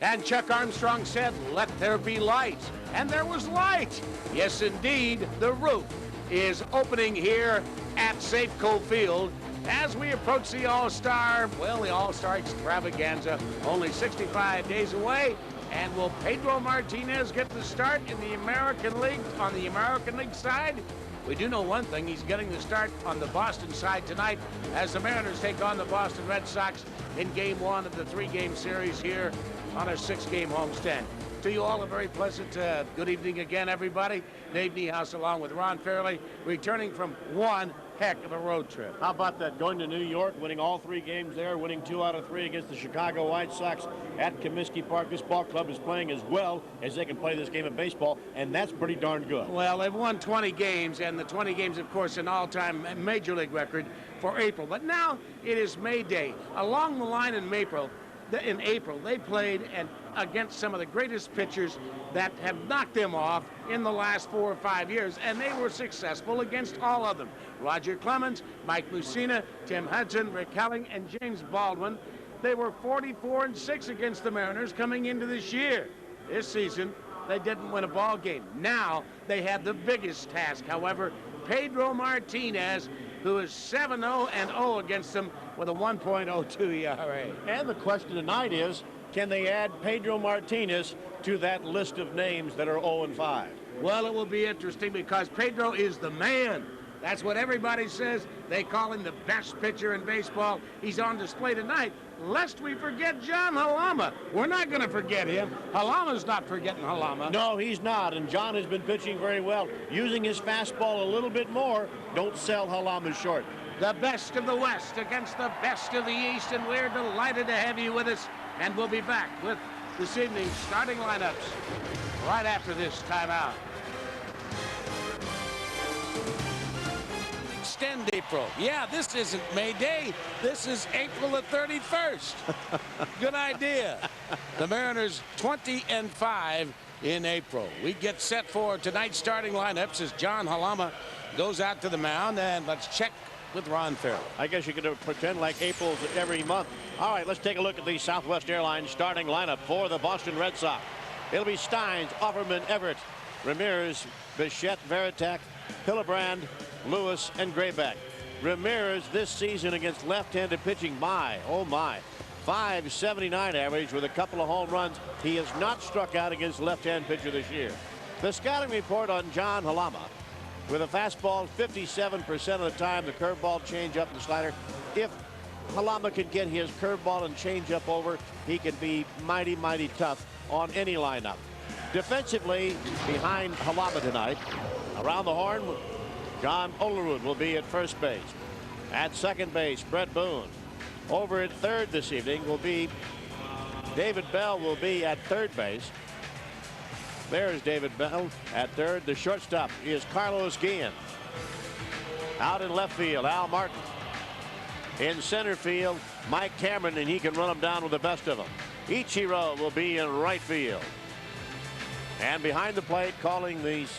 And Chuck Armstrong said, "Let there be light." And there was light. Yes, indeed, the roof is opening here at Safeco Field as we approach the All-Star, the All-Star extravaganza, only 65 days away. And will Pedro Martinez get the start in the American League, on the American League side? We do know one thing, he's getting the start on the Boston side tonight as the Mariners take on the Boston Red Sox in Game 1 of the 3-game series here on a 6-game homestand. To you all, a very pleasant good evening again, everybody. Dave Niehaus along with Ron Fairley, returning from one heck of a road trip. How about that? Going to New York, winning all 3 games there, winning 2 out of 3 against the Chicago White Sox at Comiskey Park. This ball club is playing as well as they can play this game of baseball, and that's pretty darn good. Well, they've won 20 games, and the 20 games, of course, an all-time Major League record for April. But now it is May Day. Along the line in April, they played against some of the greatest pitchers that have knocked them off in the last 4 or 5 years, and they were successful against all of them. Roger Clemens, Mike Mussina, Tim Hudson, Rick Helling, and James Baldwin. They were 44-6 against the Mariners coming into this year. This season, they didn't win a ball game. Now they have the biggest task. However, Pedro Martinez, who is 7-0-0 against them with a 1.02 ERA. And the question tonight is, can they add Pedro Martinez to that list of names that are 0-5? Well, it will be interesting because Pedro is the man. That's what everybody says. They call him the best pitcher in baseball. He's on display tonight, lest we forget John Halama. We're not going to forget him. Halama's not forgetting Halama. No, he's not, and John has been pitching very well, using his fastball a little bit more. Don't sell Halama short. The best of the West against the best of the East, and we're delighted to have you with us. And we'll be back with this evening's starting lineups right after this timeout. Extend April. Yeah, this isn't May Day. This is April the 31st. Good idea. The Mariners 20-5 in April. We get set for tonight's starting lineups as John Halama goes out to the mound, and let's check with Ron Fairley. I guess you could pretend like April's every month. All right, let's take a look at the Southwest Airlines starting lineup for the Boston Red Sox. It'll be Steins, Offerman, Everett, Ramirez, Bichette, Veritek, Hillebrand, Lewis, and Graybeck. Ramirez this season against left-handed pitching, oh my, 579 average with a couple of home runs. He has not struck out against left-hand pitcher this year. The scouting report on John Halama. With a fastball 57% of the time, the curveball, changeup, and slider. If Halama can get his curveball and changeup over, he can be mighty, mighty tough on any lineup. Defensively, behind Halama tonight, around the horn, John Olerud will be at first base. At second base, Brett Boone. Over at third this evening will be David Bell will be at third base. There's David Bell at third. The shortstop is Carlos Guillen. Out in left field, Al Martin. In center field, Mike Cameron, and he can run them down with the best of them. Ichiro will be in right field. And behind the plate, calling these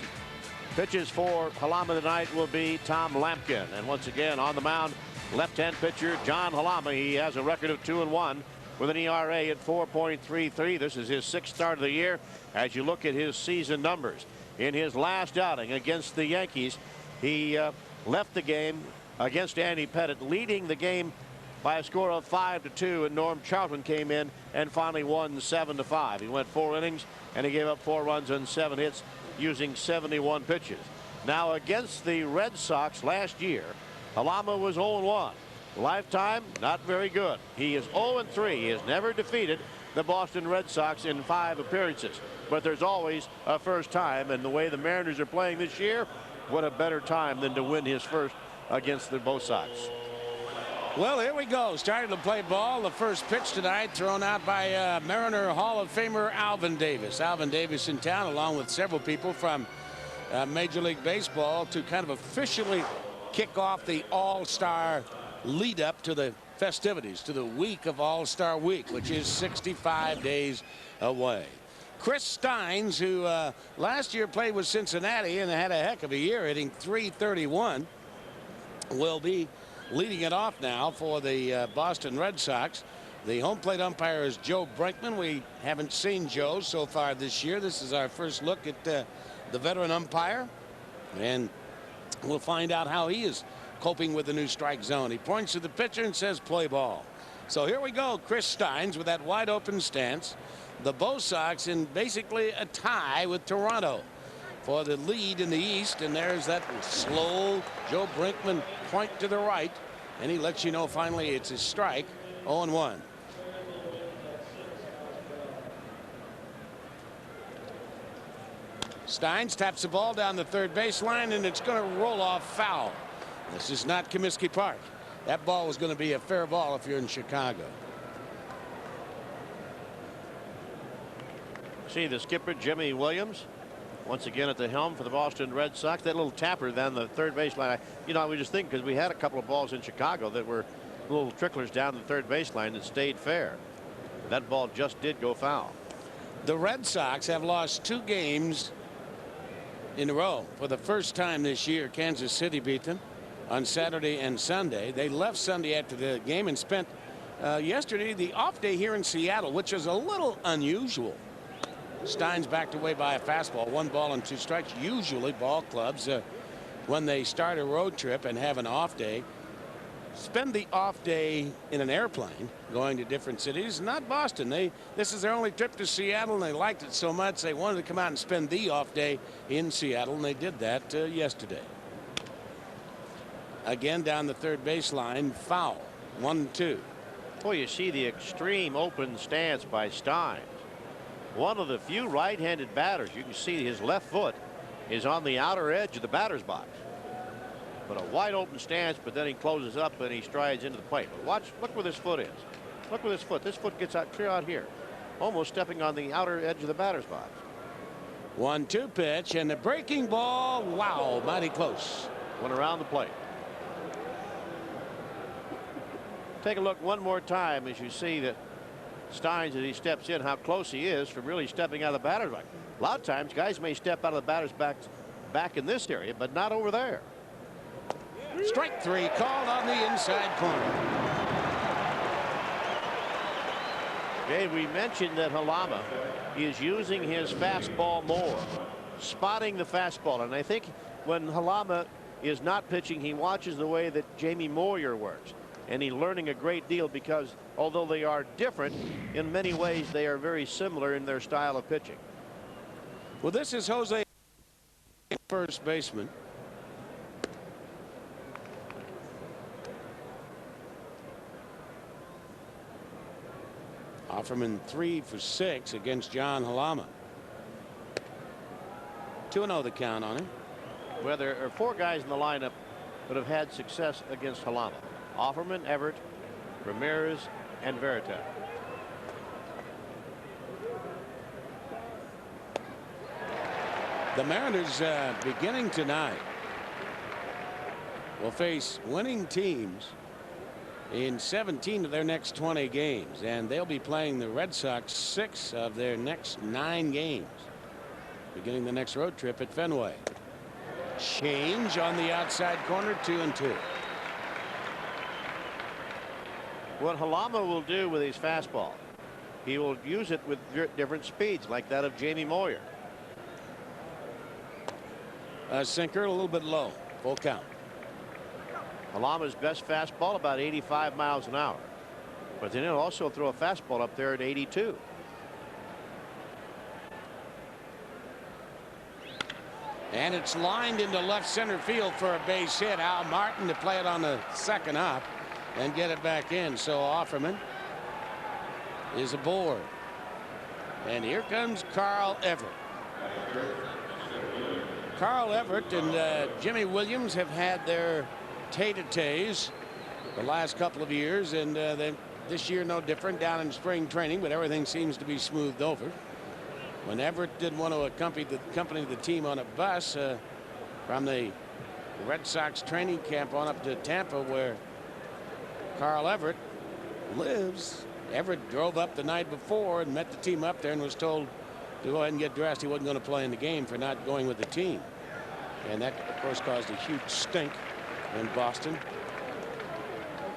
pitches for Halama tonight will be Tom Lampkin. And once again, on the mound, left-hand pitcher John Halama. He has a record of 2-1. With an ERA at 4.33. This is his 6th start of the year. As you look at his season numbers, in his last outing against the Yankees, he left the game against Andy Pettitte, leading the game by a score of 5-2, and Norm Charlton came in and finally won 7-5. He went 4 innings and he gave up 4 runs and 7 hits using 71 pitches. Now against the Red Sox last year, Halama was 0-1. Lifetime, not very good. He is 0-3. He has never defeated the Boston Red Sox in 5 appearances. But there's always a first time, and the way the Mariners are playing this year, what a better time than to win his first against the Bo Sox. Well, here we go. Starting to play ball. The first pitch tonight thrown out by Mariner Hall of Famer Alvin Davis. Alvin Davis in town along with several people from Major League Baseball to kind of officially kick off the All-Star lead up to the festivities, to the week of All-Star Week, which is 65 days away. Chris Steins, who last year played with Cincinnati and had a heck of a year, hitting .331, will be leading it off now for the Boston Red Sox. The home plate umpire is Joe Brinkman. We haven't seen Joe so far this year. This is our first look at the veteran umpire, and we'll find out how he is coping with the new strike zone. He points to the pitcher and says play ball. So here we go. Chris Steins with that wide open stance. The Bo Sox in basically a tie with Toronto for the lead in the East, and there's that slow Joe Brinkman point to the right, and he lets you know finally it's a strike. 0-1. Steins taps the ball down the third baseline, and it's going to roll off foul. This is not Comiskey Park. That ball was going to be a fair ball if you're in Chicago. See the skipper, Jimmy Williams, once again at the helm for the Boston Red Sox. That little tapper down the third baseline. I was just thinking, because we had a couple of balls in Chicago that were little tricklers down the third baseline that stayed fair. That ball just did go foul. The Red Sox have lost 2 games in a row for the first time this year. Kansas City beat them on Saturday and Sunday. They left Sunday after the game and spent yesterday the off day here in Seattle, which is a little unusual. Steins backed away by a fastball. 1 ball and 2 strikes. Usually ball clubs, when they start a road trip and have an off day, spend the off day in an airplane going to different cities. Not Boston. This is their only trip to Seattle, and they liked it so much they wanted to come out and spend the off day in Seattle, and they did that yesterday. Again down the third baseline, foul. 1-2. Boy, you see the extreme open stance by Steins. One of the few right-handed batters. You can see his left foot is on the outer edge of the batter's box. But a wide open stance, but then he closes up and he strides into the plate. But watch, look where this foot is. Look where this foot. This foot gets out clear out here, almost stepping on the outer edge of the batter's box. 1-2 pitch, and the breaking ball. Wow, mighty close. Went around the plate. Take a look one more time as you see that Steins, as he steps in, how close he is from really stepping out of the batter's box. A lot of times guys may step out of the batter's box back in this area, but not over there. Strike 3 called on the inside corner. Okay, we mentioned that Halama is using his fastball more, spotting the fastball, and I think when Halama is not pitching, he watches the way that Jamie Moyer works, and he's learning a great deal, because although they are different in many ways, they are very similar in their style of pitching. Well, this is Jose, first baseman. Offerman 3 for 6 against John Halama. 2-0 the count on him. Well, there are 4 guys in the lineup that have had success against Halama: Offerman, Everett, Ramirez, and Veritek. The Mariners beginning tonight will face winning teams in 17 of their next 20 games, and they'll be playing the Red Sox 6 of their next 9 games, beginning the next road trip at Fenway. Change on the outside corner, 2-2. What Halama will do with his fastball, he will use it with different speeds, like that of Jamie Moyer. A sinker, a little bit low. Full count. Halama's best fastball about 85 miles an hour, but then he'll also throw a fastball up there at 82. And it's lined into left center field for a base hit. Al Martin to play it on the second up and get it back in. So Offerman is aboard, and here comes Carl Everett. Carl Everett and Jimmy Williams have had their tete-a-tetes the last couple of years, and this year no different down in spring training, but everything seems to be smoothed over. When Everett did want to accompany the team on a bus from the Red Sox training camp on up to Tampa, where Carl Everett lives, Everett drove up the night before and met the team up there and was told to go ahead and get dressed. He wasn't going to play in the game for not going with the team, and that of course caused a huge stink in Boston.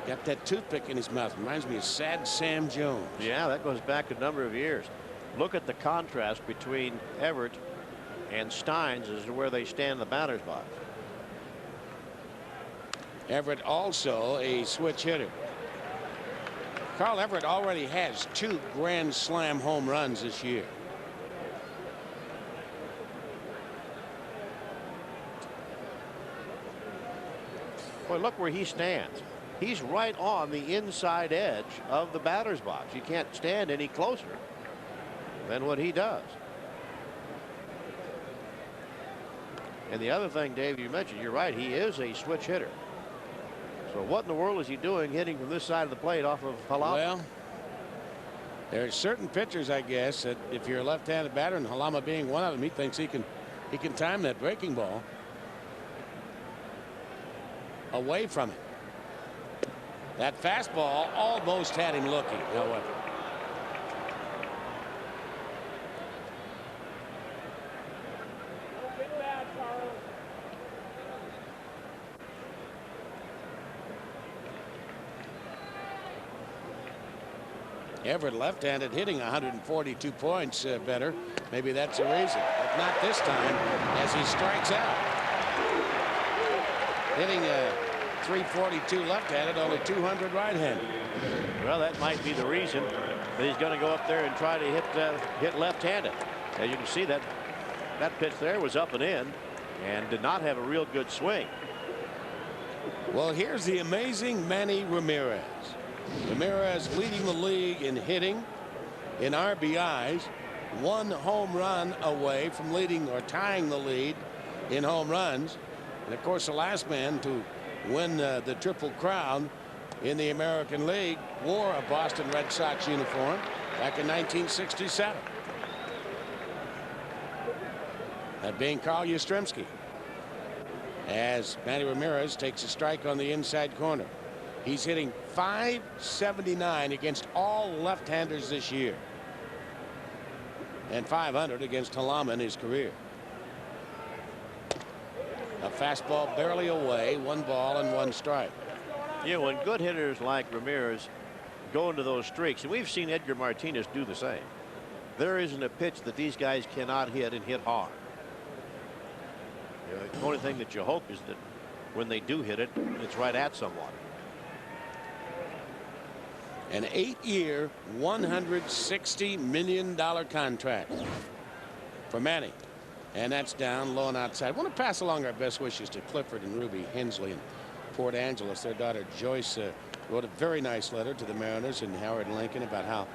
Got that toothpick in his mouth. Reminds me of Sad Sam Jones. Yeah, that goes back a number of years. Look at the contrast between Everett and Steins as to where they stand in the batter's box. Everett also a switch hitter. Carl Everett already has 2 Grand Slam home runs this year. Boy, look where he stands. He's right on the inside edge of the batter's box. You can't stand any closer than what he does. And the other thing, Dave, you mentioned, you're right, he is a switch hitter. So what in the world is he doing hitting from this side of the plate off of Halama? Well, there are certain pitchers, I guess, that if you're a left-handed batter, and Halama being one of them, he thinks he can time that breaking ball away from it. That fastball almost had him looking, however. Everett left-handed, hitting 142 points better. Maybe that's the reason, but not this time as he strikes out. Hitting 342 left-handed, only 200 right-handed. Well, that might be the reason that he's going to go up there and try to hit left-handed. As you can see, that pitch there was up and in and did not have a real good swing. Well, here's the amazing Manny Ramirez. Ramirez leading the league in hitting, in RBIs, 1 home run away from leading or tying the lead in home runs. And of course, the last man to win the Triple Crown in the American League wore a Boston Red Sox uniform back in 1967. That being Carl Yastrzemski. As Manny Ramirez takes a strike on the inside corner. He's hitting .579 against all left-handers this year. And .500 against Halama in his career. A fastball barely away, 1 ball and 1 strike. Yeah, when good hitters like Ramirez go into those streaks, and we've seen Edgar Martinez do the same, there isn't a pitch that these guys cannot hit and hit hard. You know, the only thing that you hope is that when they do hit it, it's right at someone. An 8-year, $160 million contract for Manny. And that's down low and outside. I want to pass along our best wishes to Clifford and Ruby Hensley in Port Angeles. Their daughter Joyce wrote a very nice letter to the Mariners and Howard and Lincoln about how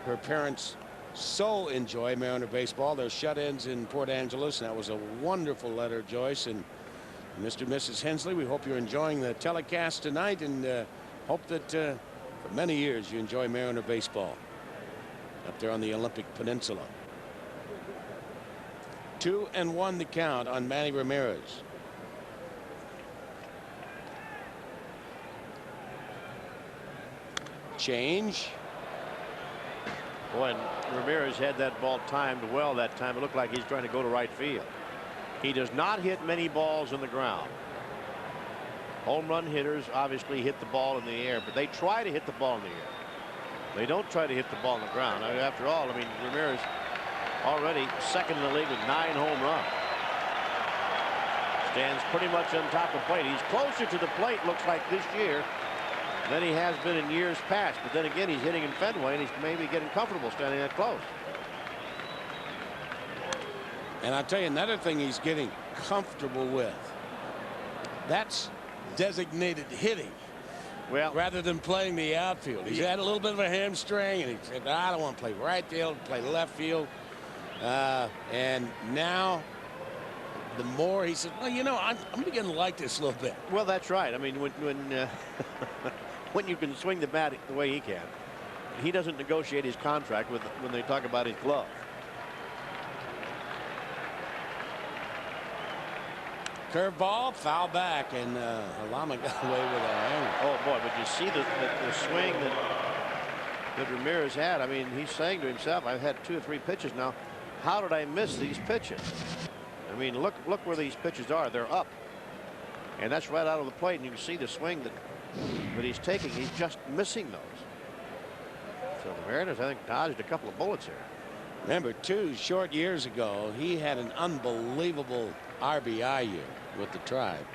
her parents so enjoy Mariner baseball. They're shut-ins in Port Angeles, and that was a wonderful letter, Joyce. And Mr. and Mrs. Hensley, we hope you're enjoying the telecast tonight, and hope that for many years you enjoy Mariner baseball up there on the Olympic Peninsula. 2-1 the count on Manny Ramirez. Change. Boy, and Ramirez had that ball timed well that time. It looked like he's trying to go to right field. He does not hit many balls in the ground. Home run hitters obviously hit the ball in the air, but they try to hit the ball in the air. They don't try to hit the ball in the ground. I mean, after all, I mean, Ramirez already second in the league with 9 home runs. Stands pretty much on top of the plate. He's closer to the plate, looks like, this year than he has been in years past. But then again, he's hitting in Fenway, and he's maybe getting comfortable standing that close. And I'll tell you another thing he's getting comfortable with. That's designated hitting. Well, rather than playing the outfield. He's had a little bit of a hamstring, and he said, I don't want to play right field, play left field. And now, the more he said, well, you know, I'm beginning to like this a little bit. Well, that's right. I mean, when when you can swing the bat the way he can, he doesn't negotiate his contract with when they talk about his glove. Curveball, foul back, and Halama got away with a hanger. Oh boy, but you see the swing that Ramirez had. I mean, he's saying to himself, I've had 2 or 3 pitches now. How did I miss these pitches? I mean, look where these pitches are. They're up, and that's right out of the plate, and you can see the swing but he's just missing those. So the Mariners, I think, dodged a couple of bullets here. Remember, 2 short years ago, he had an unbelievable RBI year with the Tribe.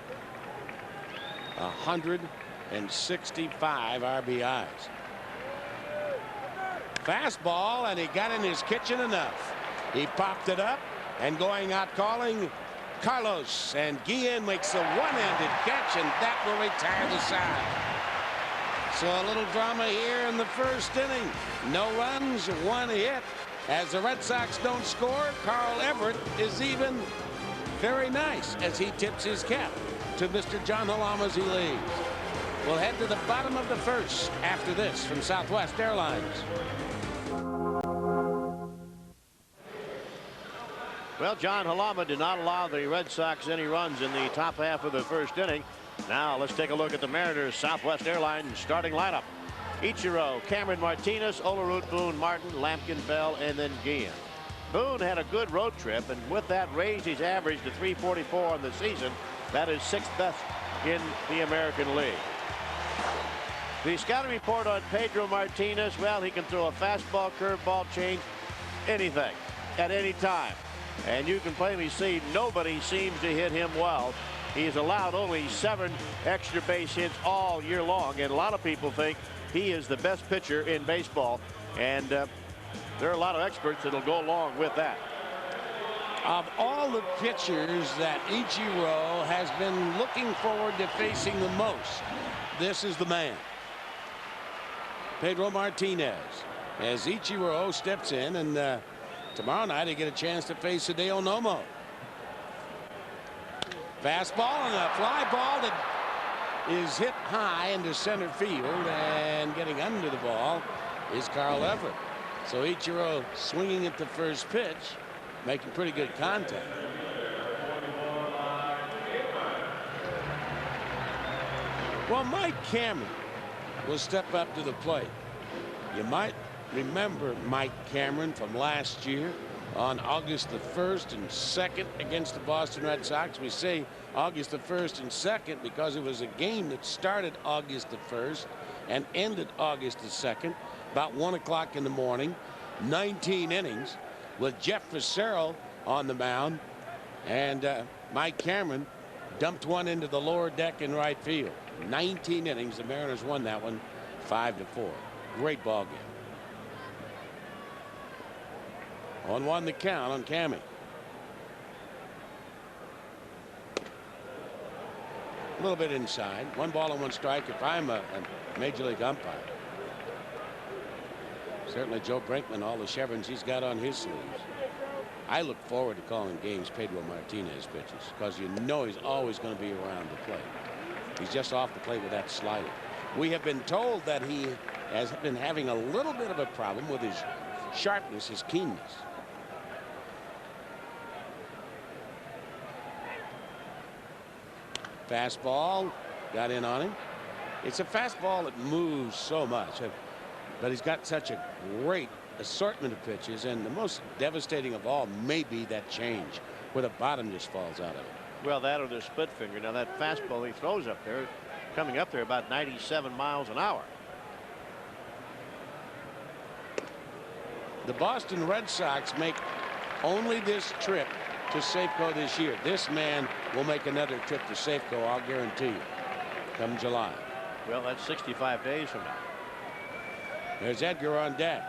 165 RBIs. Fastball, and he got in his kitchen enough. He popped it up, and going out calling Carlos, and Guillen makes a one-handed catch, and that will retire the side. So a little drama here in the first inning. No runs, 1 hit. As the Red Sox don't score, Carl Everett is even very nice as he tips his cap to Mr. John Hallam as he leaves. We'll head to the bottom of the first after this from Southwest Airlines. Well, John Hallam did not allow the Red Sox any runs in the top half of the first inning. Now let's take a look at the Mariners Southwest Airlines starting lineup. Ichiro, Cameron Martinez, Olerud, Boone, Martin, Lampkin, Bell, and then Guillen. Boone had a good road trip, and with that raised his average to 344 on the season. That is 6th best in the American League. The scouting report on Pedro Martinez, well, he can throw a fastball, curveball, change, anything at any time. And you can plainly see nobody seems to hit him well. He's allowed only 7 extra base hits all year long, and a lot of people think he is the best pitcher in baseball, and there are a lot of experts that'll go along with that. Of all the pitchers that Ichiro has been looking forward to facing the most, this is the man. Pedro Martinez, as Ichiro steps in, and tomorrow night he get a chance to face Hideo Nomo. Fastball and a fly ball that is hit high into center field, and getting under the ball is Carl Everett. So Ichiro swinging at the first pitch, making pretty good contact. Well, Mike Cameron will step up to the plate. You might remember Mike Cameron from last year on August the 1st and 2nd against the Boston Red Sox. We say August the 1st and 2nd because it was a game that started August the 1st and ended August the 2nd, about 1 o'clock in the morning. 19 innings with Jeff Fassero on the mound, and Mike Cameron dumped one into the lower deck in right field. 19 innings. The Mariners won that one 5-4. Great ball game. 1-1 the count on Cammy. A little bit inside. 1 ball and 1 strike if I'm a major league umpire. Certainly Joe Brinkman, all the chevrons he's got on his sleeves. I look forward to calling games Pedro Martinez pitches because you know he's always going to be around the plate. He's just off the plate with that slider. We have been told that he has been having a little bit of a problem with his sharpness, his keenness. Fastball got in on him. It's a fastball that moves so much, but he's got such a great assortment of pitches, and the most devastating of all may be that change where the bottom just falls out of it. Well, that or the split finger. Now that fastball he throws up there, coming up there about 97 miles an hour. The Boston Red Sox make only this trip to Safeco this year. This man will make another trip to Safeco, I'll guarantee you, come July. Well, that's 65 days from now. There's Edgar on deck.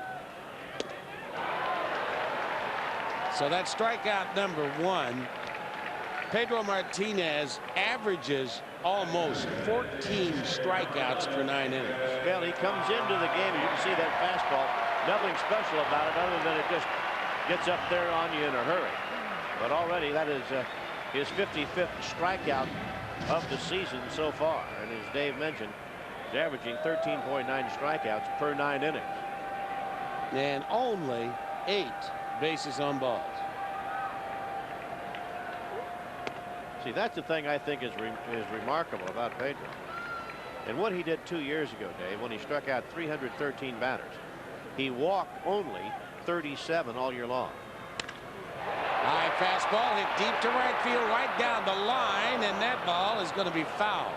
So that's strikeout number 1. Pedro Martinez averages almost 14 strikeouts per 9 innings. Well, he comes into the game, and you can see that fastball. Nothing special about it other than it just gets up there on you in a hurry. But already that is his 55th strikeout of the season so far. And as Dave mentioned, he's averaging 13.9 strikeouts per 9 innings. And only 8 bases on balls. See, that's the thing I think is remarkable about Pedro. And what he did 2 years ago, Dave, when he struck out 313 batters. He walked only 37 all year long. High fastball hit deep to right field, right down the line, and that ball is going to be fouled.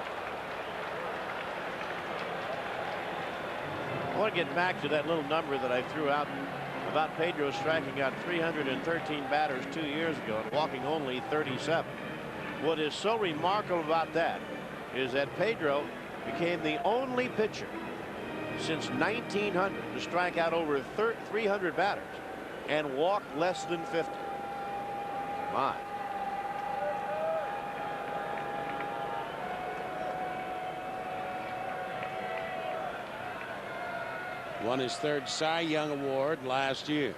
want to get back to that little number that I threw out about Pedro striking out 313 batters 2 years ago and walking only 37. What is so remarkable about that is that Pedro became the only pitcher since 1900 to strike out over 300 batters and walk less than 50. My. Won his 3rd Cy Young Award last year.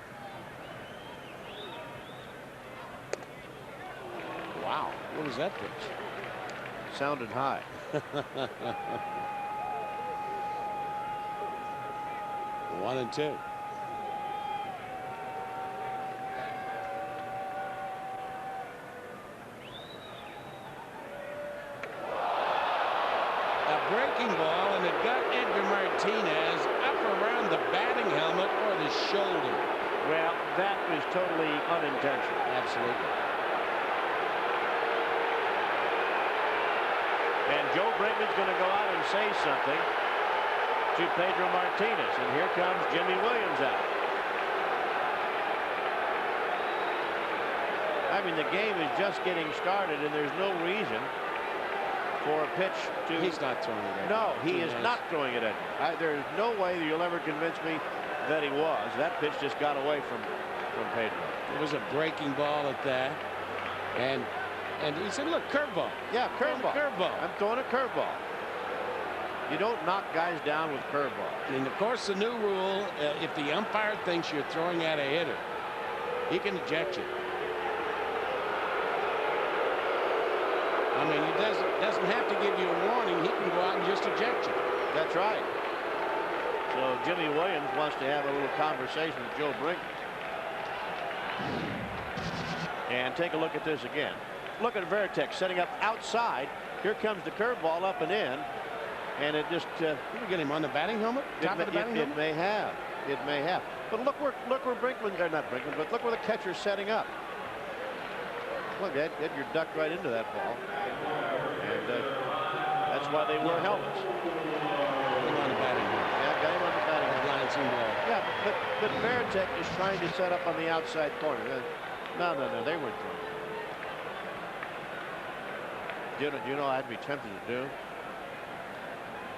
Wow, what was that pitch? Sounded high. One and two. A breaking ball, and it got Edgar Martinez up around the batting helmet or the shoulder. Well, that was totally unintentional. Absolutely. And Joe Brinkman's going to go out and say something to Pedro Martinez. And here comes Jimmy Williams out. I mean, the game is just getting started, and there's no reason for a pitch to... He's not throwing it at No, he is not throwing it at me. There's no way that you'll ever convince me that he was. That pitch just got away from Pedro. It was a breaking ball at that. And he said, look, curveball. Yeah, curveball. Curveball. I'm throwing a curveball. You don't knock guys down with curveball. And of course, the new rule, if the umpire thinks you're throwing at a hitter, he can eject you. I mean, he doesn't have to give you a warning. He can go out and just eject you. That's right. So Jimmy Williams wants to have a little conversation with Joe Brinkman. And take a look at this again. Look at Veritek setting up outside. Here comes the curveball up and in. And it just... Did we get him on the batting helmet? Top of the batting helmet? It may have. It may have. But look where Brinkman... Or not Brinkman, but look where the catcher's setting up. Look, Edgar ducked right into that ball. And that's why they wear helmets. Got him on the batting helmet. Yeah, got him on the batting helmet. Yeah, but Veritek is trying to set up on the outside corner. No, they weren't throwing. Do you know I'd be tempted to do?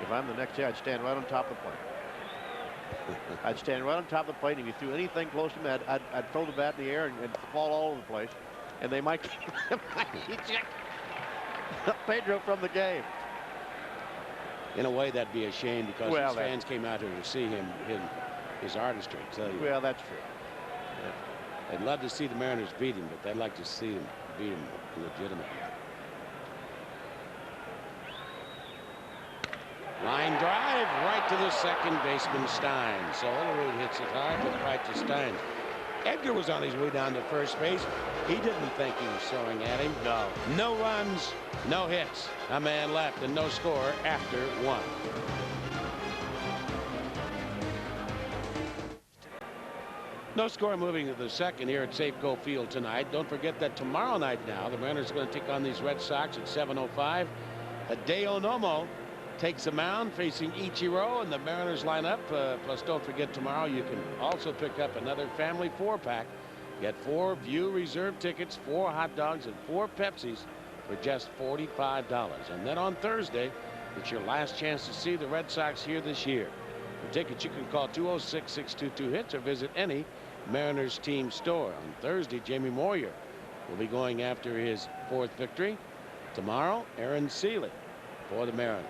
If I'm the next day, I'd stand right on top of the plate. I'd stand right on top of the plate. If you threw anything close to me, I'd throw the bat in the air and fall all over the place. And they might eject Pedro from the game. In a way, that'd be a shame because his fans came out here to see his artistry. I tell you. Well, that's true. Yeah. I'd love to see the Mariners beat him, but I'd like to see him beat him legitimately. Line drive right to the second baseman Stein. So Olerud hits it hard, but right to Stein. Edgar was on his way down to first base. He didn't think he was throwing at him. No. No runs, no hits. A man left and no score after one. No score moving to the second here at Safeco Field tonight. Don't forget that tomorrow night now, the Mariners are going to take on these Red Sox at 7:05. Hideo Nomo takes the mound facing Ichiro, and the Mariners line up. Plus, don't forget tomorrow you can also pick up another family 4-pack. Get 4 View Reserve tickets, 4 hot dogs, and 4 Pepsis for just $45. And then on Thursday, it's your last chance to see the Red Sox here this year. For tickets, you can call 206-622-HITS or visit any Mariners team store. On Thursday, Jamie Moyer will be going after his 4th victory. Tomorrow, Aaron Seeley for the Mariners.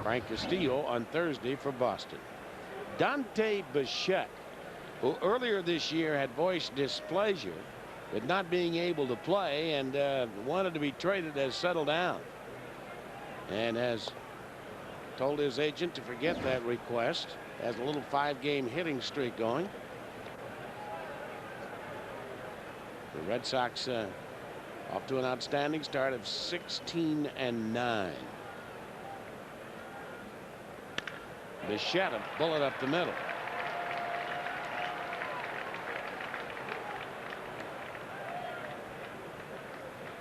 Frank Castillo on Thursday for Boston. Dante Bichette, who earlier this year had voiced displeasure with not being able to play and wanted to be traded, has settled down and has told his agent to forget that request. Has a little 5-game hitting streak going. The Red Sox off to an outstanding start of 16-9. Bichette, a bullet up the middle.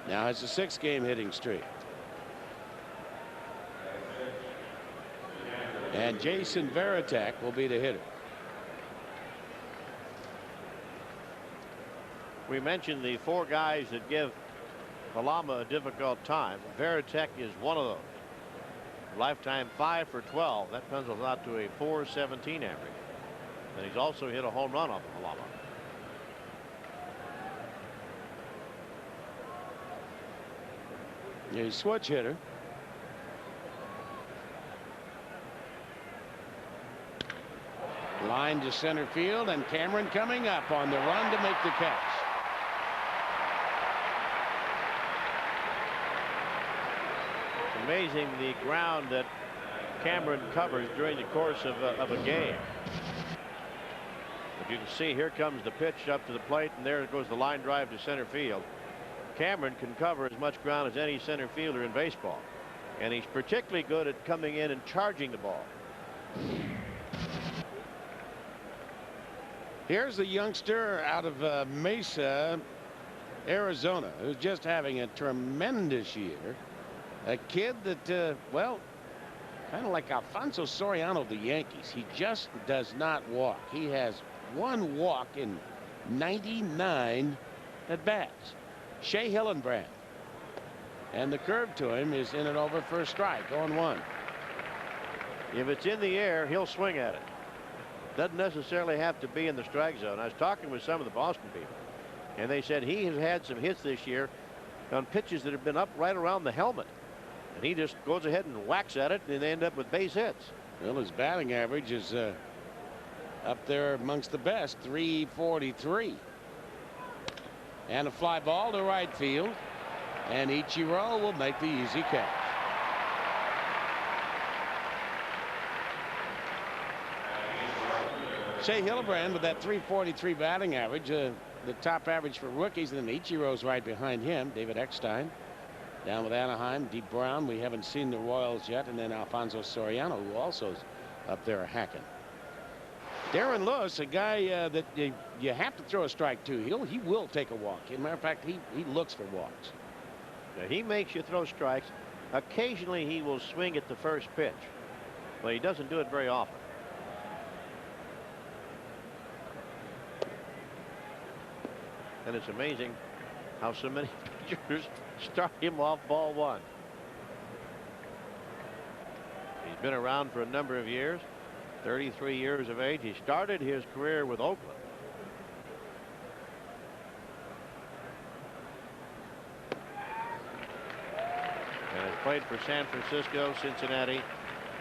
Now it's a 6-game hitting streak. And Jason Varitek will be the hitter. We mentioned the 4 guys that give Palama a difficult time. Varitek is one of those. Lifetime 5 for 12. That pencils out to a .417 average. And he's also hit a home run off of Palama. He's a switch hitter. Line to center field, and Cameron coming up on the run to make the catch. It's amazing the ground that Cameron covers during the course of a game. But you can see here comes the pitch up to the plate, and there goes the line drive to center field. Cameron can cover as much ground as any center fielder in baseball, and he's particularly good at coming in and charging the ball. Here's a youngster out of Mesa, Arizona, who's just having a tremendous year. A kid that, well, kind of like Alfonso Soriano of the Yankees. He just does not walk. He has 1 walk in 99 at bats. Shea Hillenbrand. And the curve to him is in and over for a strike, 0-1. If it's in the air, he'll swing at it. Doesn't necessarily have to be in the strike zone. I was talking with some of the Boston people, and they said he has had some hits this year on pitches that have been up right around the helmet. And he just goes ahead and whacks at it, and they end up with base hits. Well, his batting average is up there amongst the best, .343. And a fly ball to right field, and Ichiro will make the easy catch. Shea Hillenbrand with that .343 batting average, the top average for rookies, and then Ichiro's right behind him. David Eckstein down with Anaheim. Deep Brown, we haven't seen the Royals yet, and then Alfonso Soriano, who also is up there hacking. Darren Lewis, a guy that you have to throw a strike to. He will take a walk. As a matter of fact, he looks for walks. Now, he makes you throw strikes. Occasionally he will swing at the first pitch, but he doesn't do it very often. And it's amazing how so many pitchers start him off ball 1. He's been around for a number of years, 33 years of age. He started his career with Oakland. And has played for San Francisco, Cincinnati,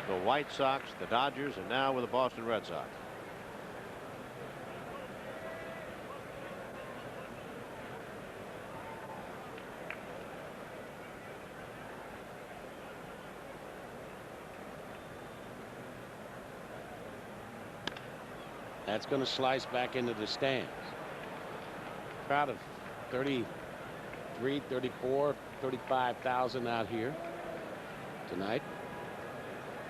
the White Sox, the Dodgers, and now with the Boston Red Sox. That's going to slice back into the stands. Crowd of 33, 34, 35,000 out here tonight.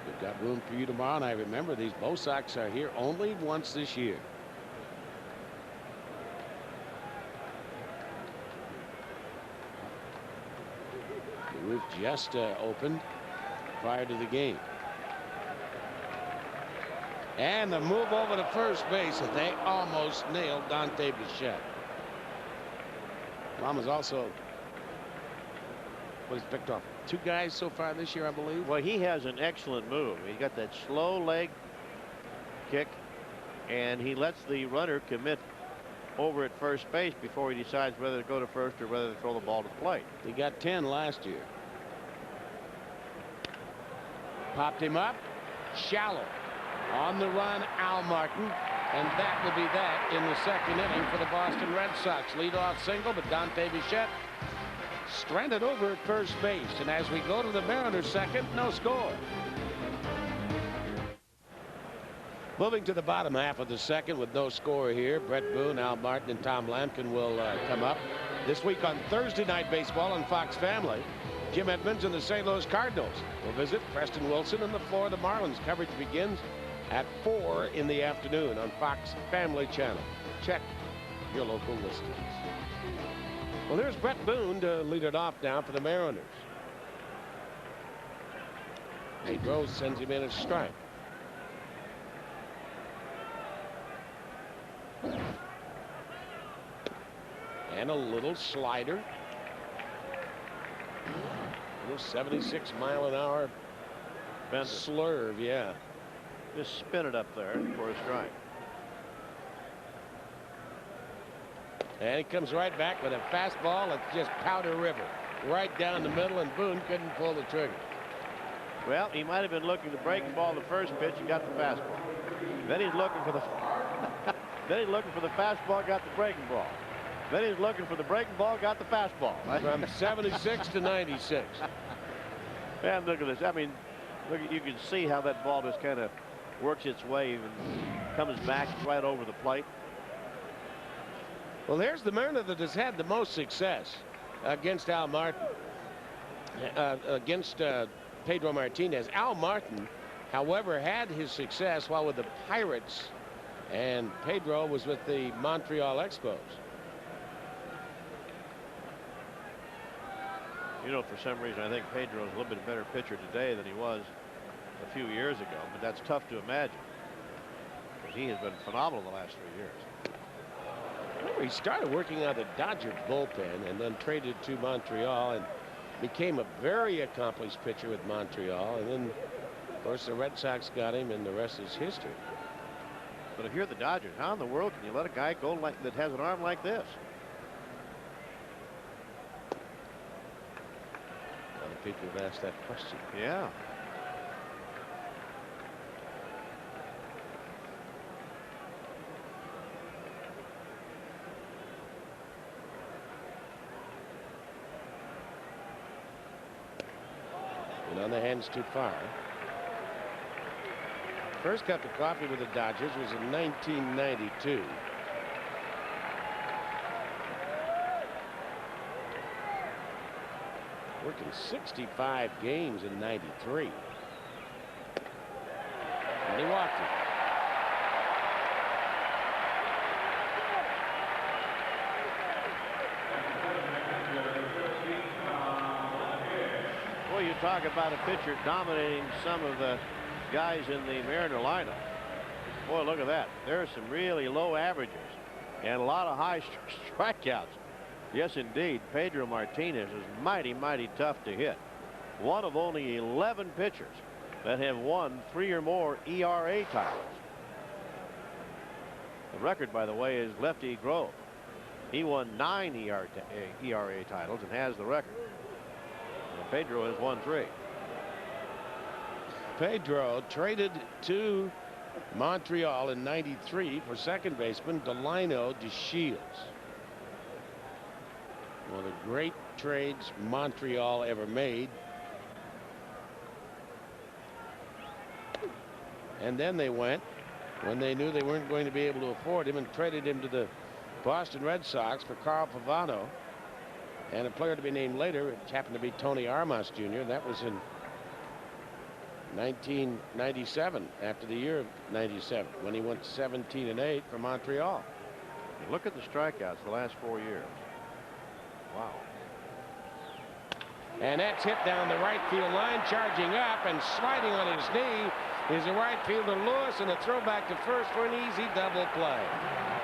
We've got room for you tomorrow. And I remember these Bo Sox are here only once this year. The roof just opened prior to the game. And the move over to first base, and they almost nailed Dante Bichette. Palama's also was picked off 2 guys so far this year, I believe. Well, he has an excellent move. He's got that slow leg kick, and he lets the runner commit over at first base before he decides whether to go to first or whether to throw the ball to the plate. He got 10 last year. Popped him up, shallow. On the run, Al Martin, and that will be that in the 2nd inning for the Boston Red Sox. Leadoff single, but Dante Bichette stranded over at first base. And as we go to the Mariners' 2nd, no score. Moving to the bottom half of the 2nd with no score here. Brett Boone, Al Martin, and Tom Lampkin will come up. This week on Thursday Night Baseball on Fox Family, Jim Edmonds and the St. Louis Cardinals will visit Preston Wilson and the Florida Marlins. Coverage begins at 4 in the afternoon on Fox Family Channel. Check your local listings. Well, there's Brett Boone to lead it off now for the Mariners. Pedro sends him in a strike. And a little slider. A little 76-mile-an-hour slurve, yeah. Just spin it up there for a strike. And he comes right back with a fastball that's just powder river. Right down the middle, and Boone couldn't pull the trigger. Well, he might have been looking to break the ball the first pitch and got the fastball. Then he's looking for the fastball, got the breaking ball. Then he's looking for the breaking ball, got the fastball. From 76 to 96. And look at this. I mean, look, you can see how that ball just kind of works its way and comes back right over the plate. Well, there's the man that has had the most success against Al Martin, against Pedro Martinez. Al Martin, however, had his success while with the Pirates, and Pedro was with the Montreal Expos. You know, for some reason, I think Pedro is a little bit better pitcher today than he was a few years ago, but that's tough to imagine because he has been phenomenal the last 3 years. Remember, he started working out of the Dodger bullpen and then traded to Montreal and became a very accomplished pitcher with Montreal. And then, of course, the Red Sox got him, and the rest is history. But if you're the Dodgers, how in the world can you let a guy go like that has an arm like this? A lot of people have asked that question. Yeah. And on the hands too far. First cup of coffee with the Dodgers was in 1992. Working 65 games in 93. And he walked it. Boy, you talk about a pitcher dominating some of the guys in the Mariner lineup. Boy, look at that. There are some really low averages and a lot of high strikeouts. Yes, indeed. Pedro Martinez is mighty, mighty tough to hit. One of only 11 pitchers that have won 3 or more ERA titles. The record, by the way, is Lefty Grove. He won 9 ERA titles and has the record. And Pedro has won 3. Pedro traded to Montreal in 93 for second baseman Delino DeShields. One of the great trades Montreal ever made. And then they went, when they knew they weren't going to be able to afford him, and traded him to the Boston Red Sox for Carl Pavano and a player to be named later, which happened to be Tony Armas Jr. That was in 1997, after the year of 97, when he went 17-8 for Montreal. Look at the strikeouts the last 4 years. Wow. And that's hit down the right field line, charging up and sliding on his knee is the right fielder Lewis, and a throwback to first for an easy double play.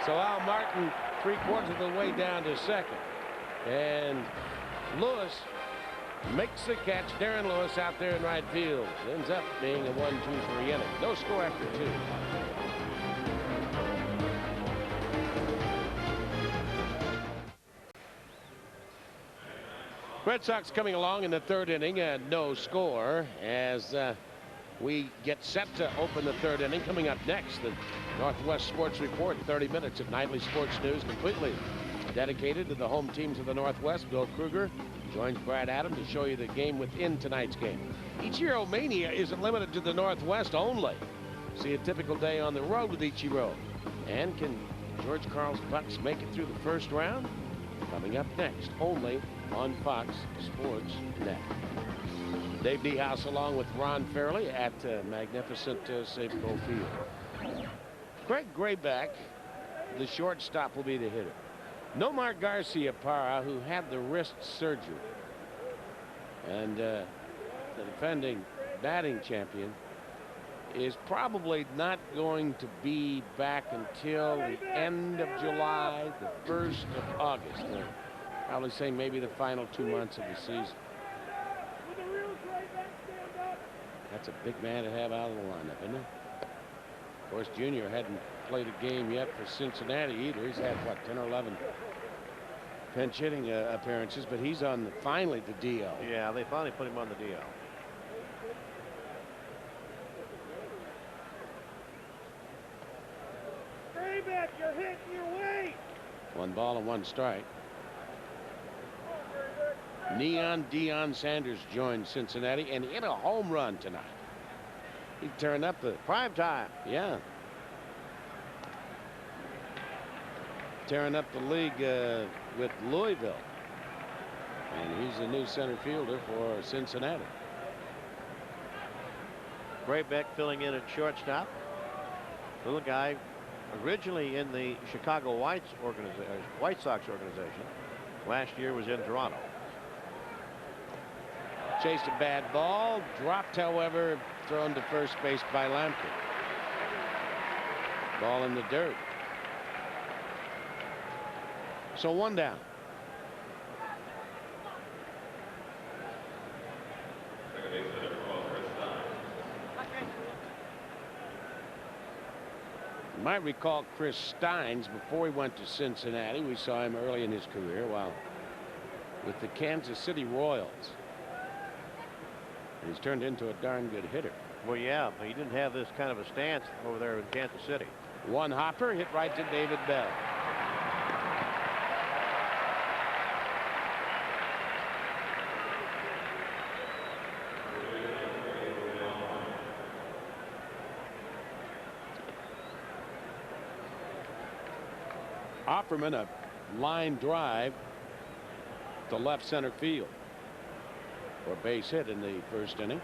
So Al Martin 3/4 of the way down to second, and Lewis makes the catch. Darren Lewis out there in right field. It ends up being a 1-2-3 inning. No score after 2. Red Sox coming along in the 3rd inning, and no score as we get set to open the 3rd inning. Coming up next, the Northwest Sports Report, 30 minutes of nightly sports news completely dedicated to the home teams of the Northwest. Bill Kruger joins Brad Adam to show you the game within tonight's game. Ichiro Mania isn't limited to the Northwest only. See a typical day on the road with Ichiro. And can George Carl's Bucks make it through the first round? Coming up next, only on Fox Sports Net. Dave Niehaus along with Ron Fairley at magnificent Safeco Field. Craig Grayback, the shortstop, will be the hitter. Nomar Garcia-Parra, who had the wrist surgery, and the defending batting champion, is probably not going to be back until the end of July, the 1st of August. Probably say maybe the final 2 months of the season. That's a big man to have out of the lineup, isn't it? Of course, Junior hadn't played a game yet for Cincinnati either. He's had, what, 10 or 11 pinch hitting appearances, but he's on finally the DL. Yeah, they finally put him on the DL. You're hitting your weight. 1 ball and 1 strike. Neon Deion Sanders joined Cincinnati and hit a home run tonight. He turned up the Prime time. Yeah. Tearing up the league with Louisville. And he's the new center fielder for Cincinnati. Graybeck filling in at shortstop. Little guy originally in the Chicago White Sox organization. Last year was in Toronto. Chased a bad ball, dropped, however, thrown to first base by Lampkin. Ball in the dirt. So 1 down. You might recall Chris Steins before he went to Cincinnati. We saw him early in his career while with the Kansas City Royals. He's turned into a darn good hitter. Well, yeah, but he didn't have this kind of a stance over there in Kansas City. 1 hopper hit right to David Bell. Offerman, a line drive to left center field for a base hit in the 1st inning.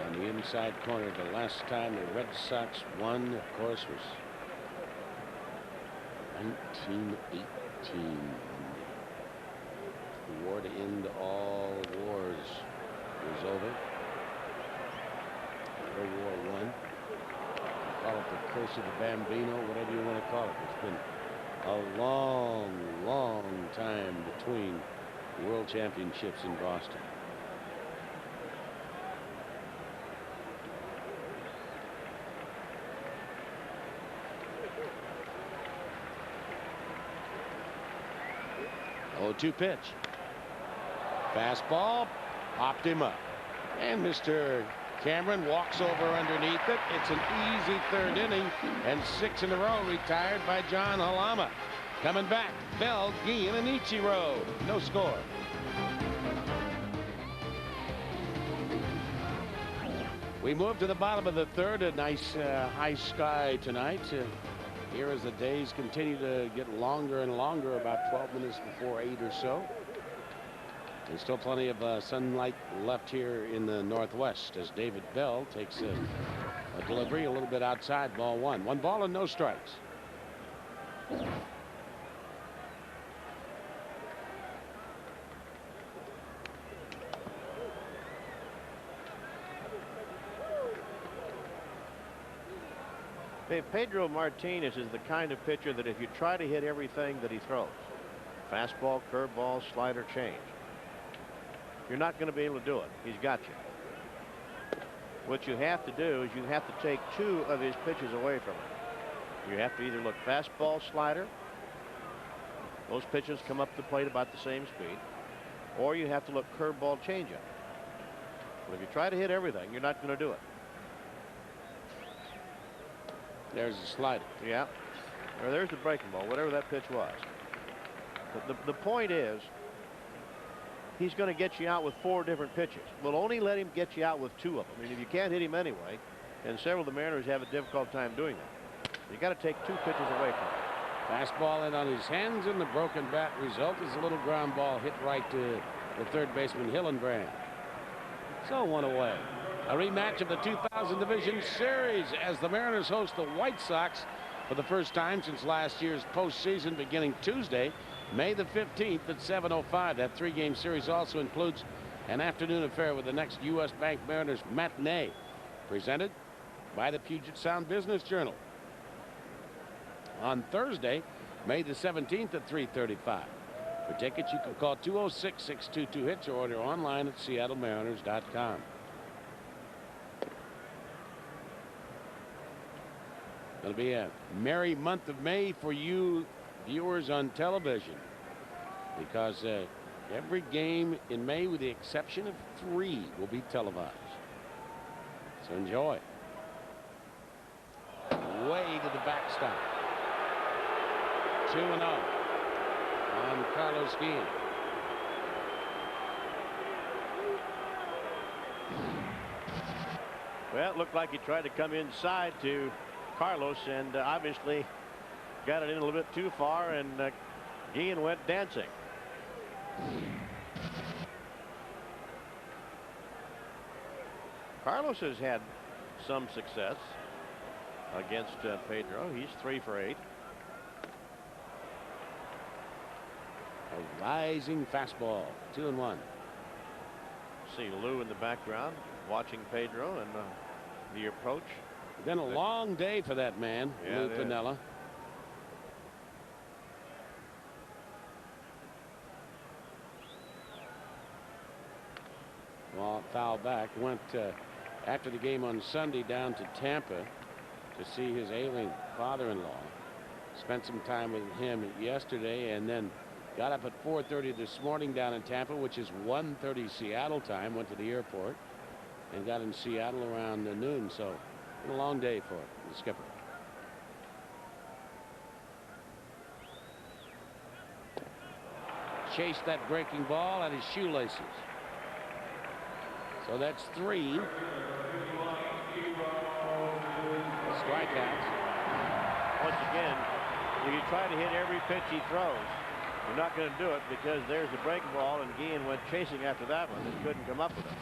On the inside corner, the last time the Red Sox won, of course, was 1918. The war to end all wars was over. World War I. Call it the curse of the Bambino, whatever you want to call it. It's been a long, long time between world championships in Boston. Oh, 2 pitch. Fastball, popped him up. And Mr. Cameron walks over underneath it. It's an easy 3rd inning, and 6 in a row retired by John Halama. Coming back, Bell, Guillen, and Ichiro. No score. We move to the bottom of the 3rd. A nice high sky tonight. Here as the days continue to get longer and longer, about 12 minutes before 8 or so. There's still plenty of sunlight left here in the northwest as David Bell takes a delivery a little bit outside, ball 1. 1 ball and no strikes. Pedro Martinez is the kind of pitcher that if you try to hit everything that he throws, fastball, curveball, slider, change, you're not going to be able to do it. He's got you. What you have to do is you have to take 2 of his pitches away from him. You have to either look fastball, slider. Those pitches come up the plate about the same speed. Or you have to look curveball, changeup. But if you try to hit everything, you're not going to do it. There's the slider. Yeah. Or there's the breaking ball, whatever that pitch was. But the point is, he's going to get you out with 4 different pitches. We'll only let him get you out with 2 of them. I mean, if you can't hit him anyway, and several of the Mariners have a difficult time doing that, you got to take 2 pitches away from him. Fastball in on his hands, and the broken bat result is a little ground ball hit right to the 3rd baseman Hillenbrand. So 1 away. A rematch of the 2000 Division Series as the Mariners host the White Sox for the first time since last year's postseason beginning Tuesday, May the 15th at 7:05. That 3-game series also includes an afternoon affair with the next U.S. Bank Mariners matinee, presented by the Puget Sound Business Journal. On Thursday, May the 17th at 3:35. For tickets, you can call 206-622-HITCH or order online at seattlemariners.com. It'll be a merry month of May for you viewers on television, because every game in May, with the exception of 3, will be televised. So enjoy. Way to the backstop. 2-0 on Carlos Guillen. Well, it looked like he tried to come inside to Carlos, and obviously got it in a little bit too far, and Guillen went dancing. Carlos has had some success against Pedro. He's 3 for 8. A rising fastball. 2-1. See Lou in the background watching Pedro and the approach. Been a long day for that man, yeah, Lou Piniella. Well, foul back. Went after the game on Sunday down to Tampa to see his ailing father-in-law. Spent some time with him yesterday, and then got up at 4:30 this morning down in Tampa, which is 1:30 Seattle time. Went to the airport and got in Seattle around noon. So a long day for the skipper. Chased that breaking ball at his shoelaces. So that's 3 strikeouts. Once again, if you try to hit every pitch he throws, you're not going to do it, because there's the breaking ball, and Guillen went chasing after that one and couldn't come up with it.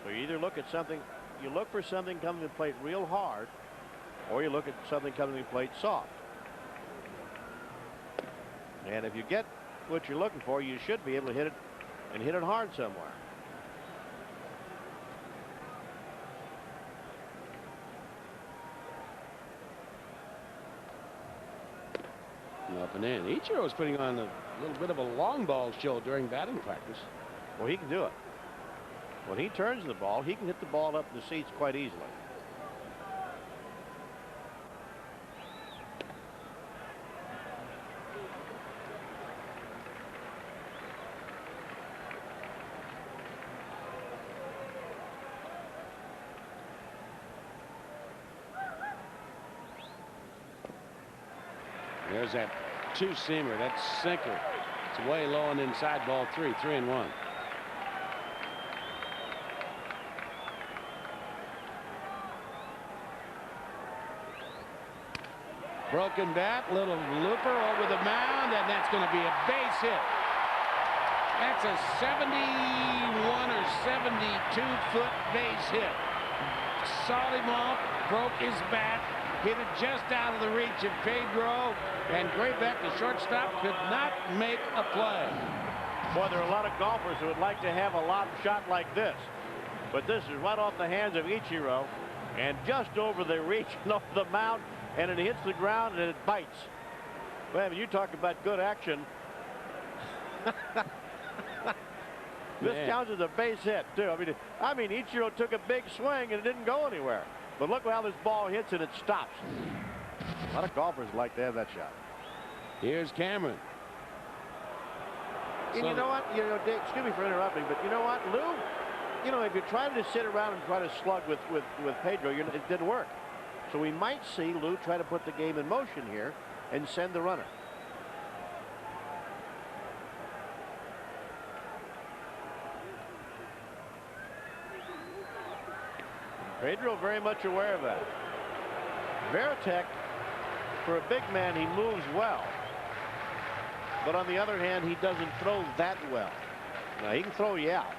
So you either look at something, you look for something coming to the plate real hard, or you look at something coming to the plate soft. And if you get what you're looking for, you should be able to hit it, and hit it hard somewhere. Up and in. Ichiro's putting on a little bit of a long ball show during batting practice. Well, he can do it. When he turns the ball, he can hit the ball up the seats quite easily. There's that two-seamer, that sinker. It's way low and inside, ball 3, 3-1. Broken bat, little looper over the mound, and that's going to be a base hit. That's a 71 or 72-foot base hit. Sawed him off, broke his bat, hit it just out of the reach of Pedro, and Graybeck, the shortstop, could not make a play. Boy, there are a lot of golfers who would like to have a shot like this, but this is right off the hands of Ichiro, and just over the reach and over the mound, and it hits the ground and it bites. Well, you talk about good action. This counts as a base hit too. I mean, Ichiro took a big swing and it didn't go anywhere. But look how this ball hits and it stops. A lot of golfers like to have that shot. Here's Cameron. And you know what? Dave, excuse me for interrupting, but you know what, Lou? If you try to sit around and try to slug with Pedro, it didn't work. So we might see Lou try to put the game in motion here and send the runner. Pedro very much aware of that. Veritek, for a big man, he moves well. But on the other hand, he doesn't throw that well. Now, he can throw you out,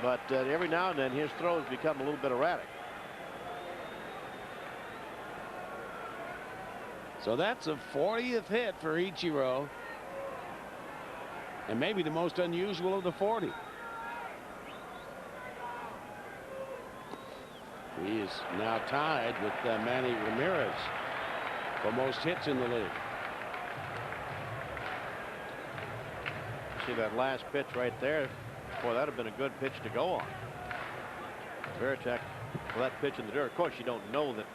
but every now and then his throws become a little bit erratic. So that's a 40th hit for Ichiro, and maybe the most unusual of the 40. He is now tied with Manny Ramirez for most hits in the league. See that last pitch right there? Boy, that would have been a good pitch to go on. Veritek, well, that pitch in the dirt. Of course, you don't know that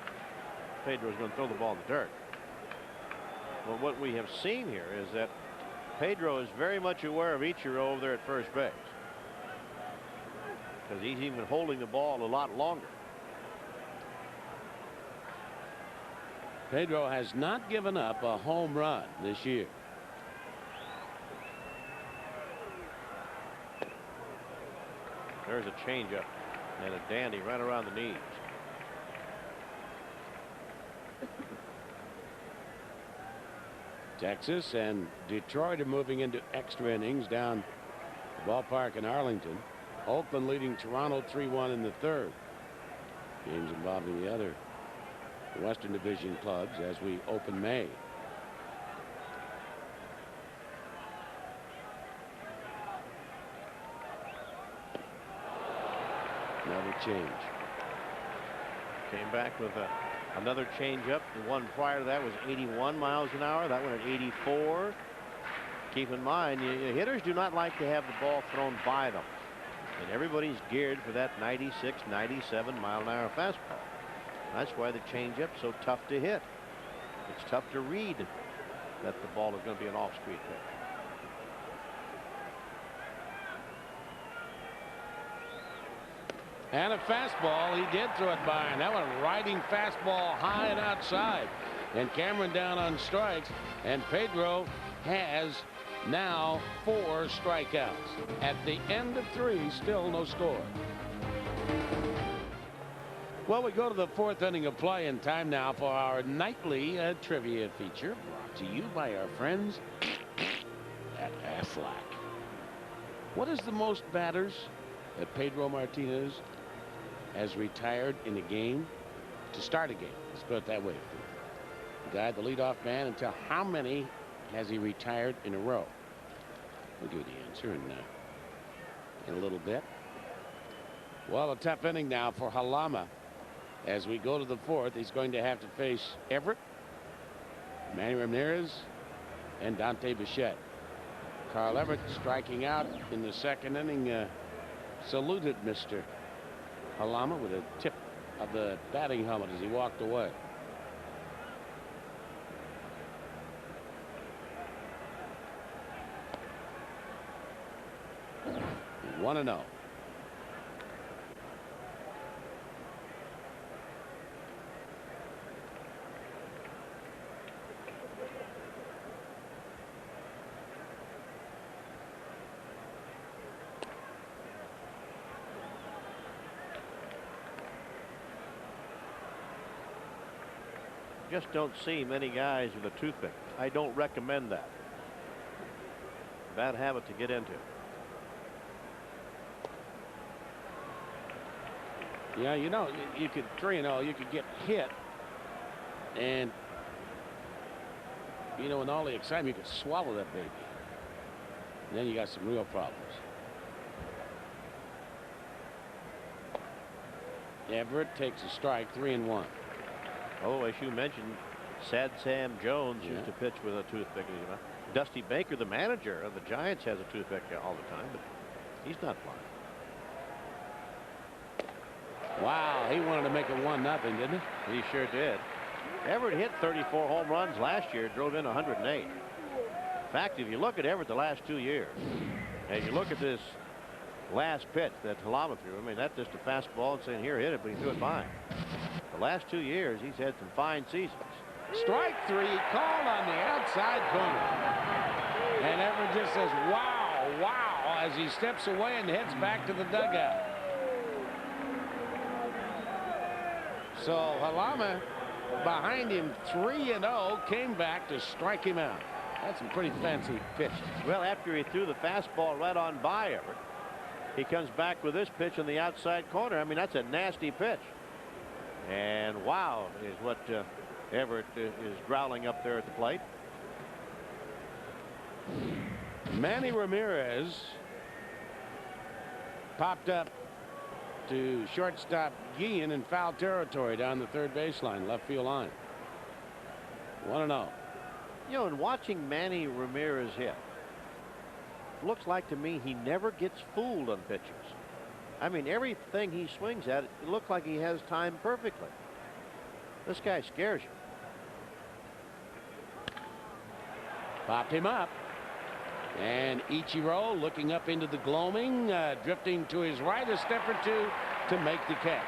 Pedro is going to throw the ball in the dirt. Well, what we have seen here is that Pedro is very much aware of Ichiro over there at first base, because he's even holding the ball a lot longer. Pedro has not given up a home run this year. There's a changeup and a dandy right around the knees. Texas and Detroit are moving into extra innings down the ballpark in Arlington. Oakland leading Toronto 3-1 in the third. Games involving the other Western Division clubs as we open May. Another change. Came back with another changeup. The one prior to that was 81 miles an hour. That one at 84. Keep in mind, hitters do not like to have the ball thrown by them, and everybody's geared for that 96, 97 mile an hour fastball. That's why the changeup's so tough to hit. It's tough to read that the ball is going to be an off-speed pitch. And a fastball. He did throw it by, and that one riding fastball high and outside. And Cameron down on strikes, and Pedro has now 4 strikeouts. At the end of 3, still no score. Well, we go to the 4th inning of play, and time now for our nightly trivia feature, brought to you by our friends at Aflac. What is the most batters that Pedro Martinez has retired in a game to start a game? Let's put it that way. The guy, the leadoff man, and tell how many has he retired in a row. We'll give you the answer in a little bit. Well, a tough inning now for Halama. As we go to the 4th, he's going to have to face Everett, Manny Ramirez, and Dante Bichette. Carl Everett striking out in the 2nd inning. Saluted Mr. Halama with a tip of the batting helmet as he walked away. He 1-0. Just don't see many guys with a toothpick. I don't recommend that. Bad habit to get into. Yeah, you know, you could 3-0, you could get hit, and you know, in all the excitement, you could swallow that baby. And then you got some real problems. Everett takes a strike, 3-1. Oh, as you mentioned, Sad Sam Jones used to pitch with a toothpick. Dusty Baker, the manager of the Giants, has a toothpick all the time, but he's not blind. Wow, he wanted to make it 1-0, didn't he? He sure did. Everett hit 34 home runs last year, drove in 108. In fact, if you look at Everett the last 2 years, and you look at this last pitch that Halama threw, I mean, that's just a fastball and saying, here, hit it, but he threw it fine. The last 2 years, he's had some fine seasons. Strike 3 called on the outside corner. And Everett just says, wow, wow, as he steps away and heads back to the dugout. So Halama behind him 3-0 came back to strike him out. That's a pretty fancy pitch. Well, after he threw the fastball right on by Everett, he comes back with this pitch on the outside corner. I mean, that's a nasty pitch. And wow is what Everett is growling up there at the plate. Manny Ramirez popped up to shortstop Guillen in foul territory down the third baseline, left field line. 1-0. You know, in watching Manny Ramirez hit, looks like to me he never gets fooled on pitches. I mean, everything he swings at, it looks like he has timed perfectly. This guy scares you. Popped him up. And Ichiro looking up into the gloaming, drifting to his right a step or two to make the catch.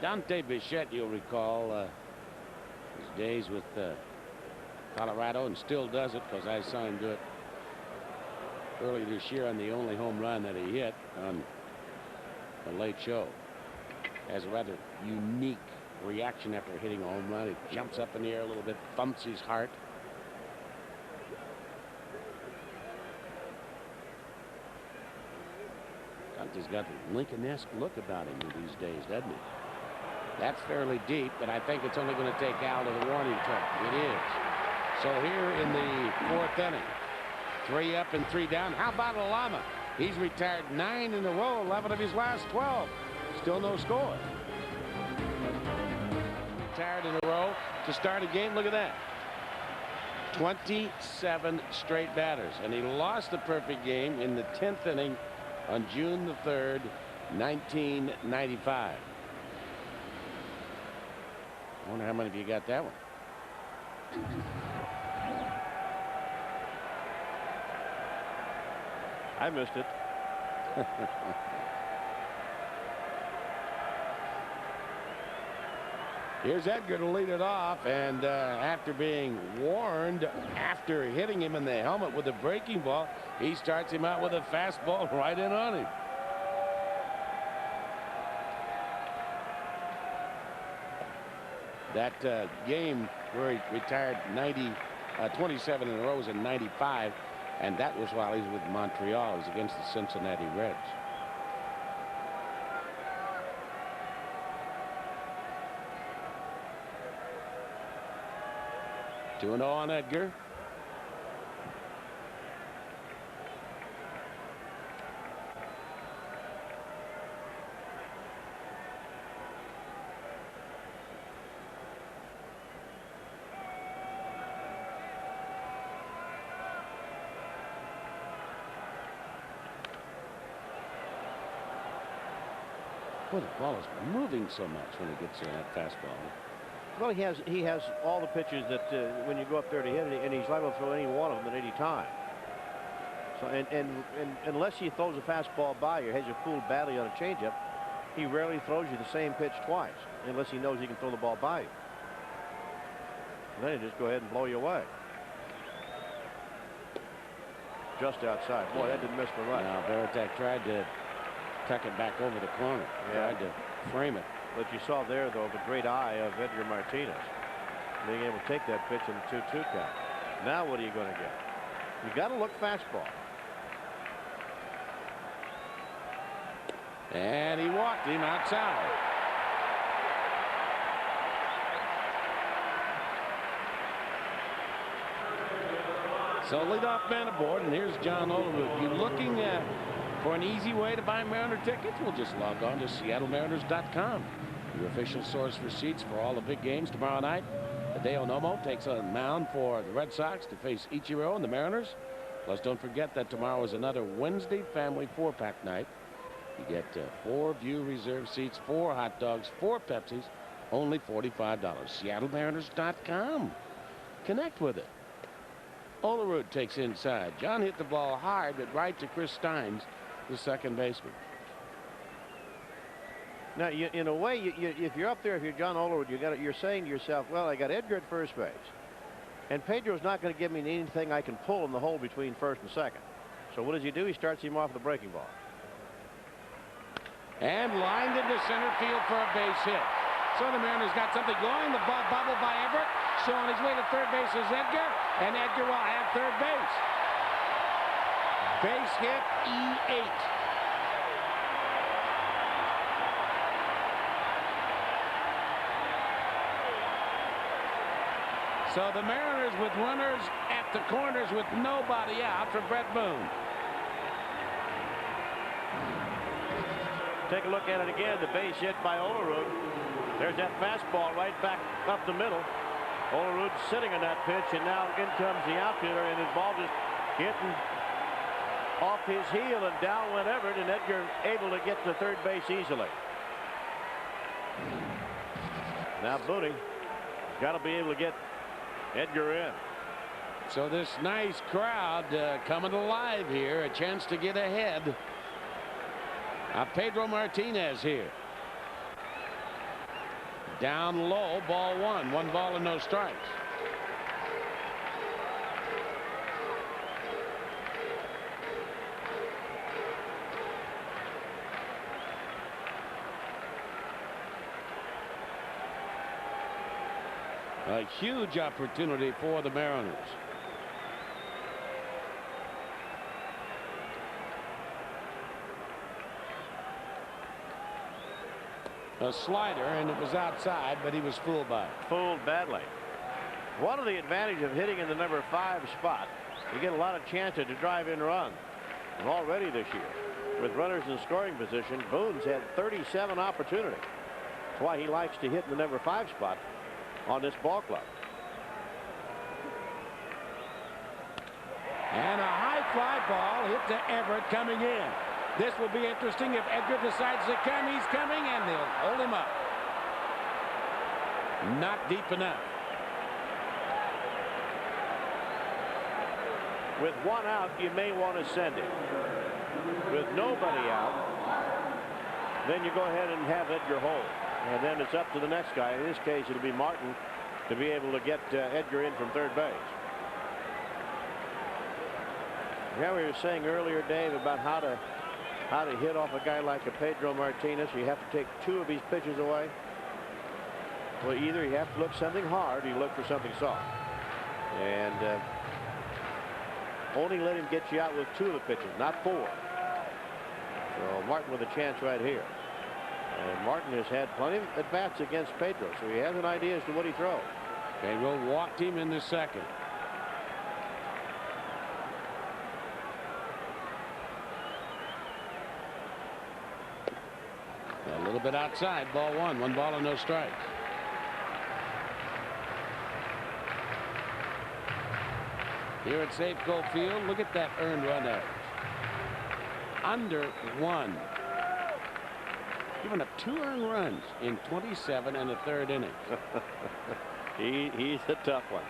Dante Bichette, you'll recall his days with Colorado, and still does it because I saw him do it early this year on the only home run that he hit on the Late Show. Has a rather unique reaction after hitting a home run. He jumps up in the air a little bit, thumps his heart. Dante's got a Lincoln-esque look about him these days, doesn't he? That's fairly deep, but I think it's only going to take Al to the warning track. It is. So here in the fourth inning, 3 up and 3 down. How about Alama? He's retired 9 in a row, 11 of his last 12. Still no score. Retired in a row to start a game. Look at that. 27 straight batters, and he lost the perfect game in the 10th inning on June the 3rd, 1995. I wonder how many of you got that one. I missed it. Here's Edgar to lead it off, and after being warned after hitting him in the helmet with a breaking ball, he starts him out with a fastball right in on him. That game where he retired 27 in a row was in 95, and that was while he was with Montreal. It was against the Cincinnati Reds. Two and 0 on Edgar. Boy, the ball is moving so much when it gets that fastball. Well, he has all the pitches that when you go up there to hit it, and he's liable to throw any one of them at any time. So and unless he throws a fastball by you, has you fooled badly on a changeup, he rarely throws you the same pitch twice, unless he knows he can throw the ball by you. And then he just go ahead and blow you away. Just outside. Boy, that didn't miss for much. Now Veritek tried to tuck it back over the corner. Yeah. Tried to frame it. But you saw there, though, the great eye of Edgar Martinez being able to take that pitch in the 2-2 count. Now what are you going to get? You got to look fastball. And he walked him outside. So leadoff man aboard, and here's John Olerud. You looking for an easy way to buy Mariner tickets? Well, just log on to SeattleMariners.com. Your official source for seats for all the big games tomorrow night. Hideo Nomo takes on mound for the Red Sox to face Ichiro and the Mariners. Plus, don't forget that tomorrow is another Wednesday family 4-pack night. You get 4 view reserve seats, 4 hot dogs, 4 Pepsis, only $45. SeattleMariners.com. Connect with it. Olerud takes inside. John hit the ball hard, but right to Chris Steins, the second baseman. Now, in a way, if you're up there, if you're John Olerud, you're saying to yourself, well, I got Edgar at first base, and Pedro's not going to give me anything I can pull in the hole between first and second. So what does he do? He starts him off with a breaking ball. And lined into center field for a base hit. So the Mariners got something going. The ball bobbled by Everett. So on his way to third base is Edgar. And Edgar will have third base. Base hit, E8. So the Mariners with runners at the corners with nobody out for Brett Boone. Take a look at it again. The base hit by Olerud. There's that fastball right back up the middle. Olerud's sitting on that pitch, and now in comes the outfielder, and his ball just hitting off his heel, and down went Everett, and Edgar able to get to third base easily. Now Boone got to be able to get Edgar in. So this nice crowd coming alive here, a chance to get ahead. Pedro Martinez here. Down low, ball one. 1 ball and no strikes. A huge opportunity for the Mariners. A slider, and it was outside, but he was fooled by it. Fooled badly. One of the advantages of hitting in the number 5 spot, you get a lot of chances to drive in runs. And already this year, with runners in scoring position, Boone's had 37 opportunities. That's why he likes to hit in the number 5 spot on this ball club. And a high fly ball hit to Everett coming in. This will be interesting if Edgar decides to come. He's coming, and they'll hold him up. Not deep enough. With 1 out, you may want to send it. With nobody out, then you go ahead and have Edgar hold. And then it's up to the next guy. In this case, it'll be Martin to be able to get Edgar in from third base. Yeah, we were saying earlier, Dave, about how to hit off a guy like a Pedro Martinez. You have to take 2 of his pitches away. Well, either you have to look something hard or you look for something soft. And only let him get you out with 2 of the pitches, not 4. So Martin with a chance right here. And Martin has had plenty of at-bats against Pedro, so he has an idea as to what he throws. Pedro walked him in the second. A little bit outside, ball 1. 1 ball and no strikes. Here at Safeco Field, look at that earned run average. Under 1. Giving up 2 earned runs in 27 and a third innings. He's a tough one.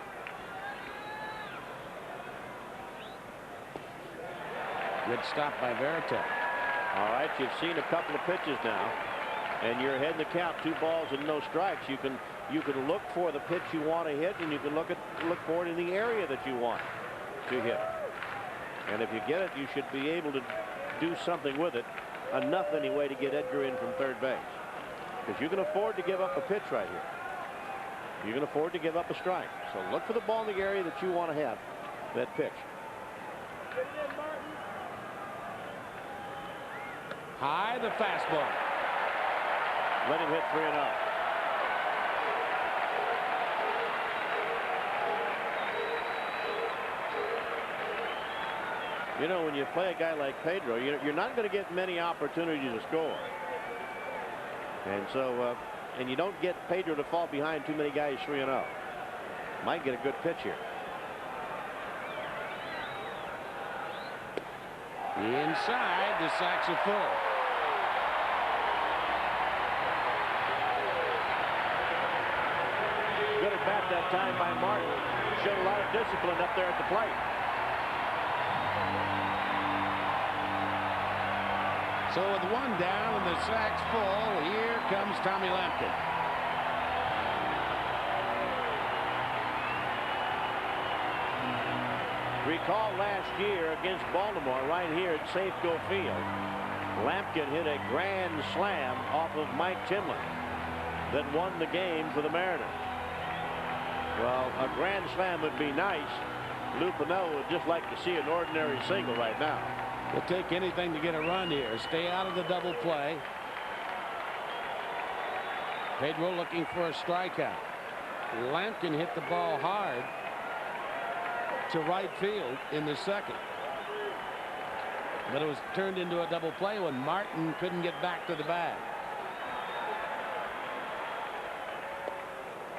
Good stop by Veritek. All right, you've seen a couple of pitches now, and you're ahead in the count, 2 balls and no strikes. You can look for the pitch you want to hit, and you can look for it in the area that you want to hit. And if you get it, you should be able to do something with it, enough anyway to get Edgar in from third base. Because you can afford to give up a pitch right here. You can afford to give up a strike. So look for the ball in the area that you want to have that pitch. High, the fastball. Let him hit 3-0. You know, when you play a guy like Pedro, you're not going to get many opportunities to score. And so, and you don't get Pedro to fall behind too many guys 3-0. Might get a good pitch here. Inside, the sacks are full. Good at bat that time by Martin. Showed a lot of discipline up there at the plate. So with 1 down and the sacks full, here comes Tommy Lampkin. Recall last year against Baltimore right here at Safeco Field. Lampkin hit a grand slam off of Mike Timlin that won the game for the Mariners. Well, a grand slam would be nice. Lou Piniella would just like to see an ordinary single right now. We'll take anything to get a run here. Stay out of the double play. Pedro looking for a strikeout. Lampkin hit the ball hard to right field in the second. But it was turned into a double play when Martin couldn't get back to the bag.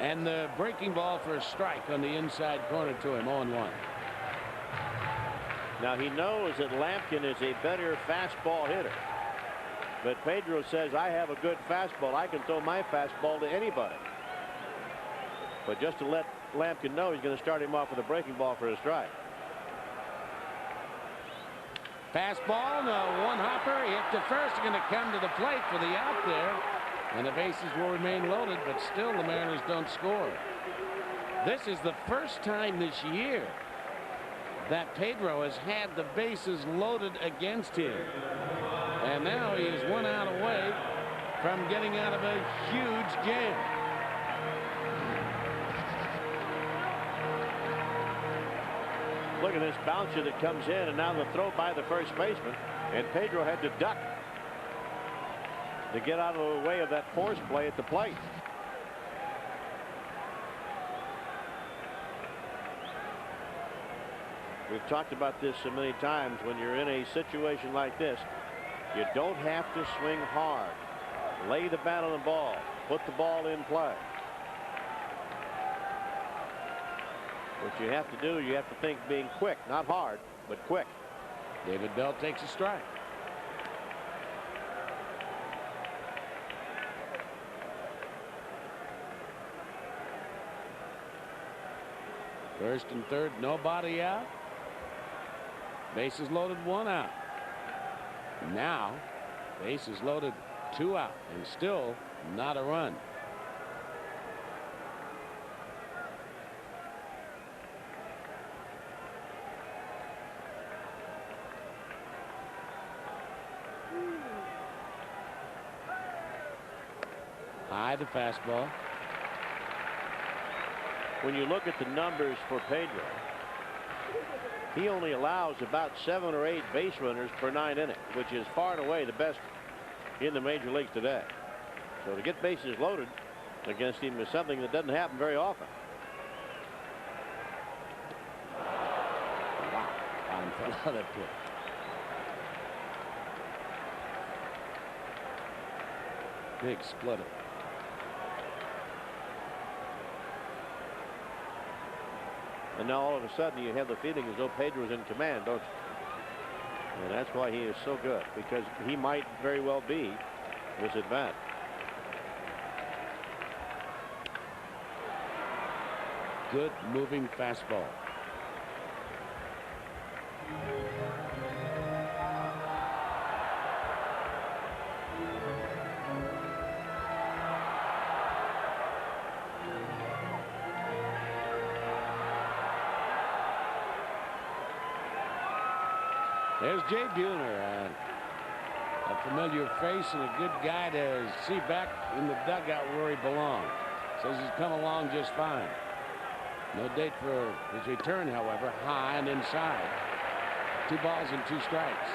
And the breaking ball for a strike on the inside corner to him, 0-1. Now he knows that Lampkin is a better fastball hitter. But Pedro says, I have a good fastball. I can throw my fastball to anybody. But just to let Lampkin know, he's going to start him off with a breaking ball for a strike. Fastball, no, one hopper, hit to first, going to come to the plate for the out there. And the bases will remain loaded, but still the Mariners don't score. This is the first time this year that Pedro has had the bases loaded against him. And now he is 1 out away from getting out of a huge game. Look at this bouncer that comes in, and now the throw by the first baseman, and Pedro had to duck to get out of the way of that force play at the plate. We've talked about this so many times. When you're in a situation like this, you don't have to swing hard. Lay the bat on the ball. Put the ball in play. What you have to do, you have to think being quick, not hard, but quick. David Bell takes a strike. First and third, nobody out. Bases loaded, 1 out. Now, bases loaded, 2 out, and still not a run. High, the fastball. When you look at the numbers for Pedro, he only allows about 7 or 8 base runners per 9 innings, which is far and away the best in the major leagues today. So to get bases loaded against him is something that doesn't happen very often. Wow, fine fell out of pitch. Big splitter. And now all of a sudden you have the feeling as though Pedro's in command, don't you? And that's why he is so good, because he might very well be this at bat. Good moving fastball. There's Jay Buhner, a familiar face and a good guy to see back in the dugout where he belongs. Says he's come along just fine. No date for his return, however. High and inside. 2 balls and 2 strikes.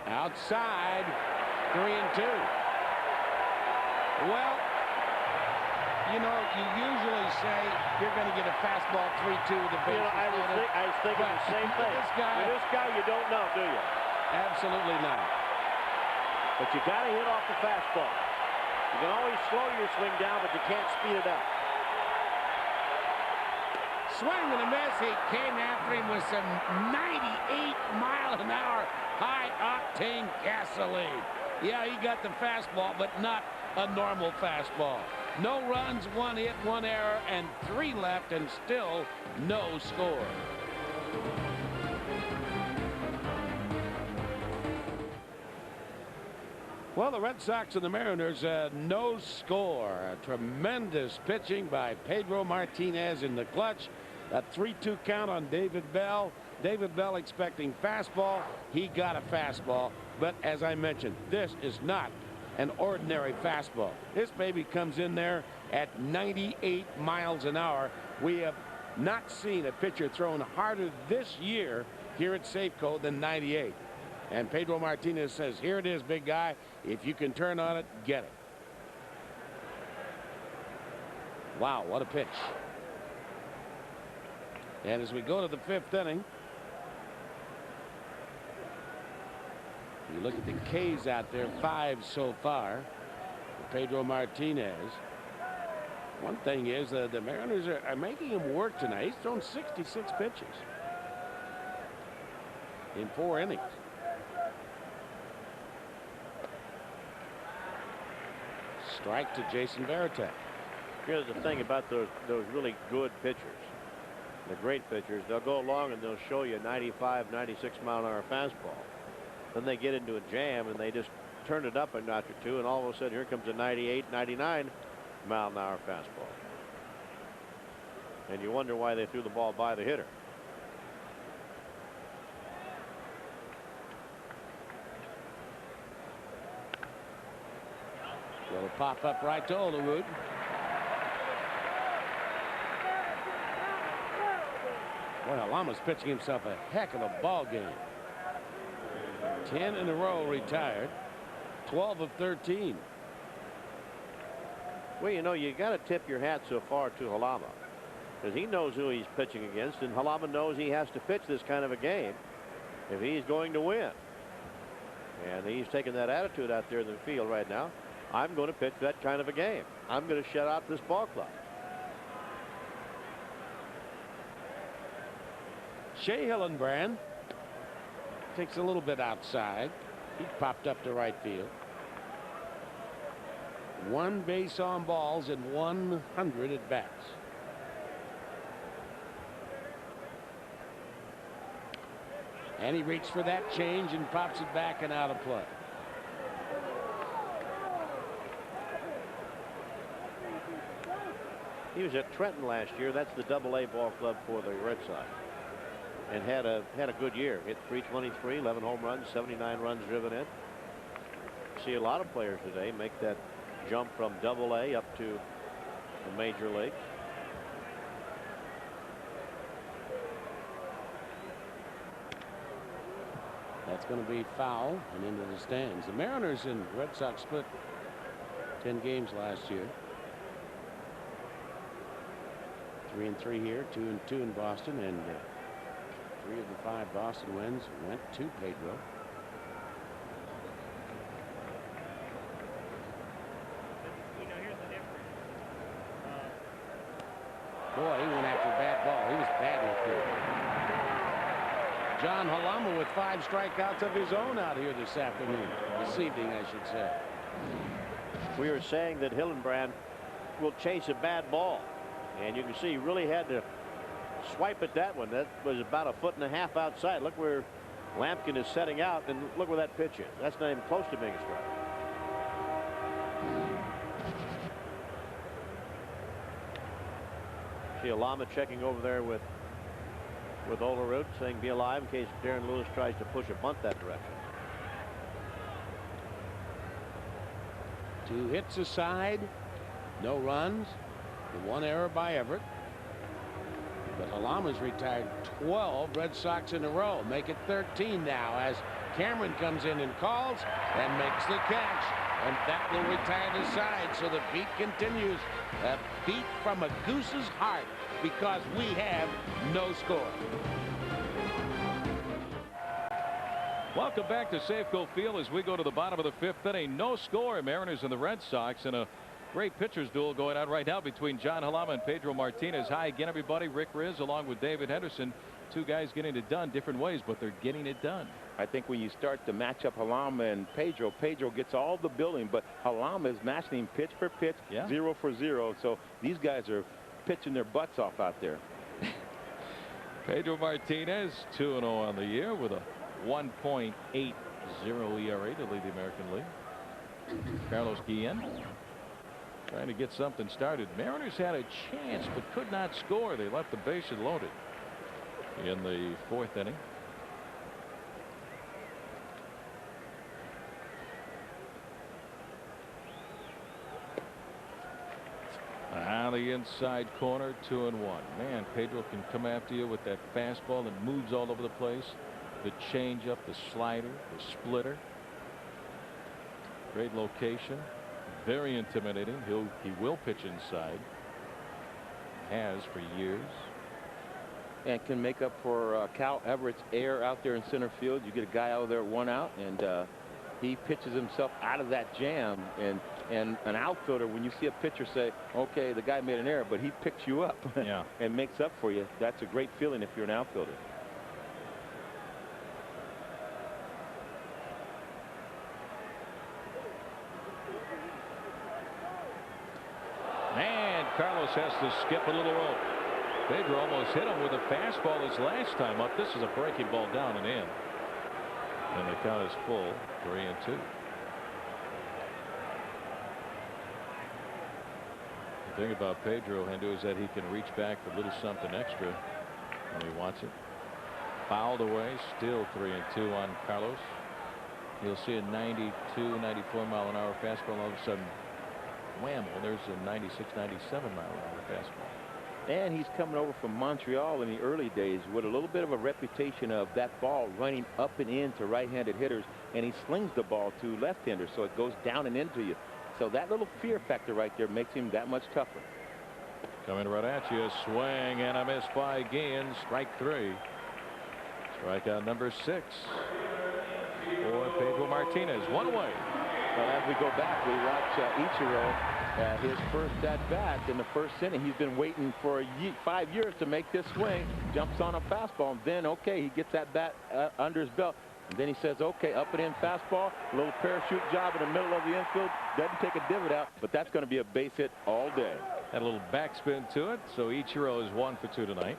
Outside, 3-2. Well, you know, you usually say you're going to get a fastball 3-2 with the base. You know, I was thinking the same thing. With this guy, you don't know, do you? Absolutely not. But you got to hit off the fastball. You can always slow your swing down, but you can't speed it up. Swing and a miss. He came after him with some 98-mile-an-hour high-octane gasoline. Yeah, he got the fastball, but not a normal fastball. No runs, 1 hit, 1 error, and 3 left, and still no score. Well, the Red Sox and the Mariners, no score. A tremendous pitching by Pedro Martinez in the clutch. A 3-2 count on David Bell. David Bell expecting fastball. He got a fastball. But as I mentioned, this is not an ordinary fastball. This baby comes in there at 98 miles an hour. We have not seen a pitcher thrown harder this year here at Safeco than 98. And Pedro Martinez says, here it is, big guy. If you can turn on it, get it. Wow, what a pitch. And as we go to the 5th inning, you look at the K's out there, 5 so far for Pedro Martinez. One thing is the Mariners are making him work tonight. He's thrown 66 pitches in 4 innings. Strike to Jason Varitek. Here's the thing about those really good pitchers, the great pitchers. They'll go along and they'll show you a 95, 96 mile an hour fastball. Then they get into a jam and they just turn it up a notch or two, and all of a sudden here comes a 98, 99 mile an hour fastball. And you wonder why they threw the ball by the hitter. Will pop up right to Olerud. Boy, Alama's pitching himself a heck of a ball game. 10 in a row retired. 12 of 13. Well, you know, you got to tip your hat so far to Halama, because he knows who he's pitching against, and Halama knows he has to pitch this kind of a game if he's going to win. And he's taking that attitude out there in the field right now. I'm going to pitch that kind of a game. I'm going to shut out this ball club. Shea Hillenbrand takes a little bit outside. He popped up to right field. 1 base on balls and 100 at bats. And he reached for that change and pops it back and out of play. He was at Trenton last year. That's the AA ball club for the Red Sox, and had a good year. Hit 323, 11 home runs, 79 runs driven in. See a lot of players today make that jump from AA up to the major leagues. That's going to be foul and into the stands. The Mariners and Red Sox split 10 games last year. 3-3 here, 2-2 in Boston, and 3 of the 5 Boston wins went to Pedro. Boy, he went after a bad ball. He was badly cleared. John Halama with 5 strikeouts of his own out here this afternoon. This evening, I should say. We were saying that Hillenbrand will chase a bad ball. And you can see he really had to swipe at that one. That was about 1.5 feet outside. Look where Lampkin is setting out, and look where that pitch is. That's not even close to being a strike. See Alama checking over there with Olerud, saying be alive in case Darren Lewis tries to push a bunt that direction. 2 hits aside, no runs. 1 error by Everett. But Halama's retired 12 Red Sox in a row. Make it 13 now as Cameron comes in and calls and makes the catch. And that will retire the side. So the beat continues. A beat from a goose's heart because we have no score. Welcome back to Safeco Field as we go to the bottom of the 5th inning. No score. Mariners and the Red Sox, and a great pitchers duel going on right now between John Halama and Pedro Martinez. Hi again, everybody. Rick Riz along with David Henderson. 2 guys getting it done different ways, but they're getting it done. I think when you start to match up Halama and Pedro, Pedro gets all the building, but Halama is matching him pitch for pitch, 0 for 0. So these guys are pitching their butts off out there. Pedro Martinez 2-0 on the year with a 1.80 ERA to lead the American League. Carlos Guillen trying to get something started. Mariners had a chance but could not score. They left the bases loaded in the 4th inning. On the inside corner, 2-1. Man, Pedro can come after you with that fastball that moves all over the place. The changeup, the slider, the splitter. Great location. Very intimidating. He will pitch inside. Has for years. And can make up for Cal Everett's error out there in center field. You get a guy out there 1 out, and he pitches himself out of that jam. And an outfielder, when you see a pitcher say, okay, the guy made an error, but he picks you up and makes up for you, that's a great feeling if you're an outfielder. And Carlos has to skip a little rope. Pedro almost hit him with a fastball his last time up. This is a breaking ball down and in. And the count is full, 3-2. The thing about Pedro, Hendu, is that he can reach back for a little something extra when he wants it. Fouled away, still 3-2 on Carlos. You'll see a 92, 94 mile an hour fastball. All of a sudden, wham! Well, there's a 96, 97 mile an hour fastball. And he's coming over from Montreal in the early days with a little bit of a reputation of that ball running up and in to right-handed hitters, and he slings the ball to left-handers, so it goes down and into you. So that little fear factor right there makes him that much tougher. Coming right at you, swing and a miss by Guillen. Strike 3. Strikeout number 6 for Pedro Martinez. 1 away. Well, as we go back, we watch Ichiro his first at bat in the 1st inning. He's been waiting for 5 years to make this swing. Jumps on a fastball, and then okay, he gets that bat under his belt. And then he says, okay, up and in fastball, a little parachute job in the middle of the infield. Doesn't take a divot out, but that's going to be a base hit all day. Had a little backspin to it, so Ichiro is 1 for 2 tonight.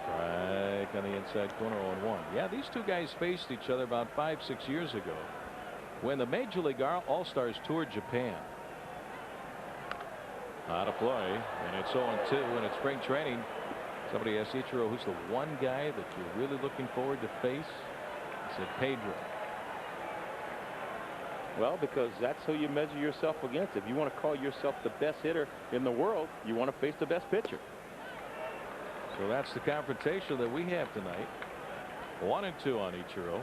Strike on the inside corner, 0-1. Yeah, these two guys faced each other about 5-6 years ago when the Major League All-Stars toured Japan. Out of play, and it's 0-2, and it's spring training. Somebody asked Ichiro, who's the one guy that you're really looking forward to face? He said Pedro. Well, because that's who you measure yourself against. If you want to call yourself the best hitter in the world, you want to face the best pitcher. So that's the confrontation that we have tonight. 1-2 on Ichiro.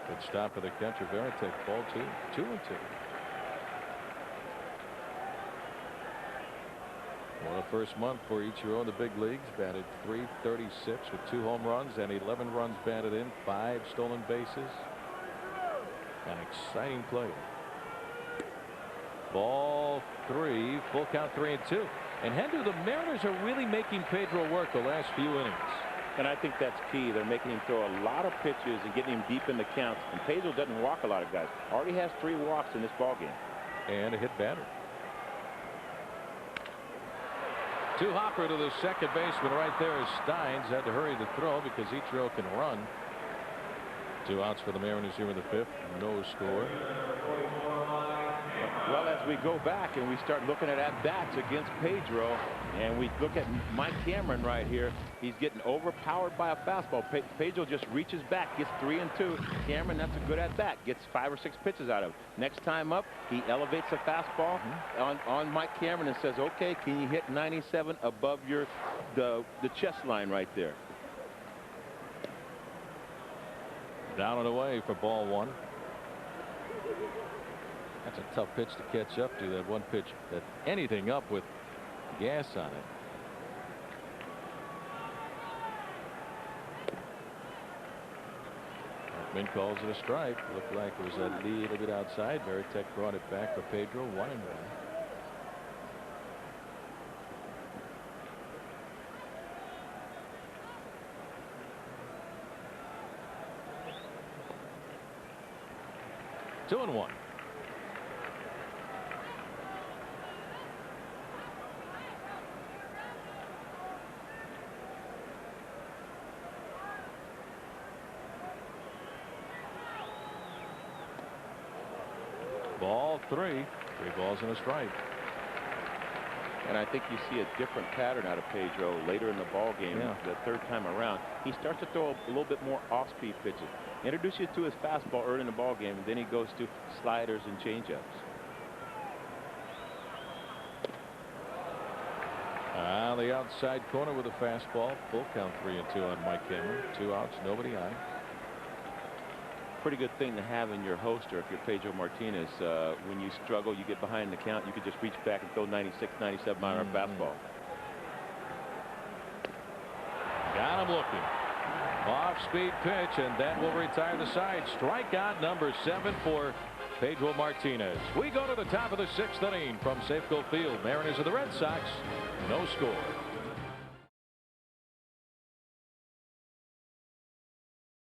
Good stop for the catcher. Veritek, ball 2. 2-2. Well, the first month for Ichiro in the big leagues. Batted .336 with 2 home runs and 11 runs batted in, 5 stolen bases. An exciting play. Ball 3, full count, 3-2. And Hendu, the Mariners are really making Pedro work the last few innings. And I think that's key. They're making him throw a lot of pitches and getting him deep in the counts. And Pedro doesn't walk a lot of guys. Already has 3 walks in this ballgame. And a hit batter. 2-hopper to the second baseman right there as Steins had to hurry to throw because Ichiro can run. 2 outs for the Mariners here in the 5th. No score. Well, as we go back and we start looking at at-bats against Pedro, and we look at Mike Cameron right here, he's getting overpowered by a fastball. Pedro just reaches back, gets 3-2. Cameron, that's a good at-bat, gets 5 or 6 pitches out of it. Next time up, he elevates a fastball on Mike Cameron and says, okay, can you hit 97 above the chest line right there? Down and away for ball 1. That's a tough pitch to catch up to. That one pitch, that anything up with gas on it. Hartman calls it a strike. Looked like it was a little bit outside. Veritek brought it back for Pedro. 1-1. 2-1. Ball 3. 3 balls and a strike. And I think you see a different pattern out of Pedro later in the ball game. The third time around, he starts to throw a little bit more off-speed pitches. Introduce you to his fastball early in the ball game, and then he goes to sliders and changeups. The outside corner with a fastball. Full count, 3-2 on Mike Cameron. 2 outs, nobody on. Pretty good thing to have in your holster if you're Pedro Martinez. When you struggle, you get behind the count, you could just reach back and throw 96, 97 mile an hour fastball. Got him looking. Off-speed pitch, and that will retire the side. Strikeout number 7 for Pedro Martinez. We go to the top of the 6th inning from Safeco Field. Mariners of the Red Sox. No score.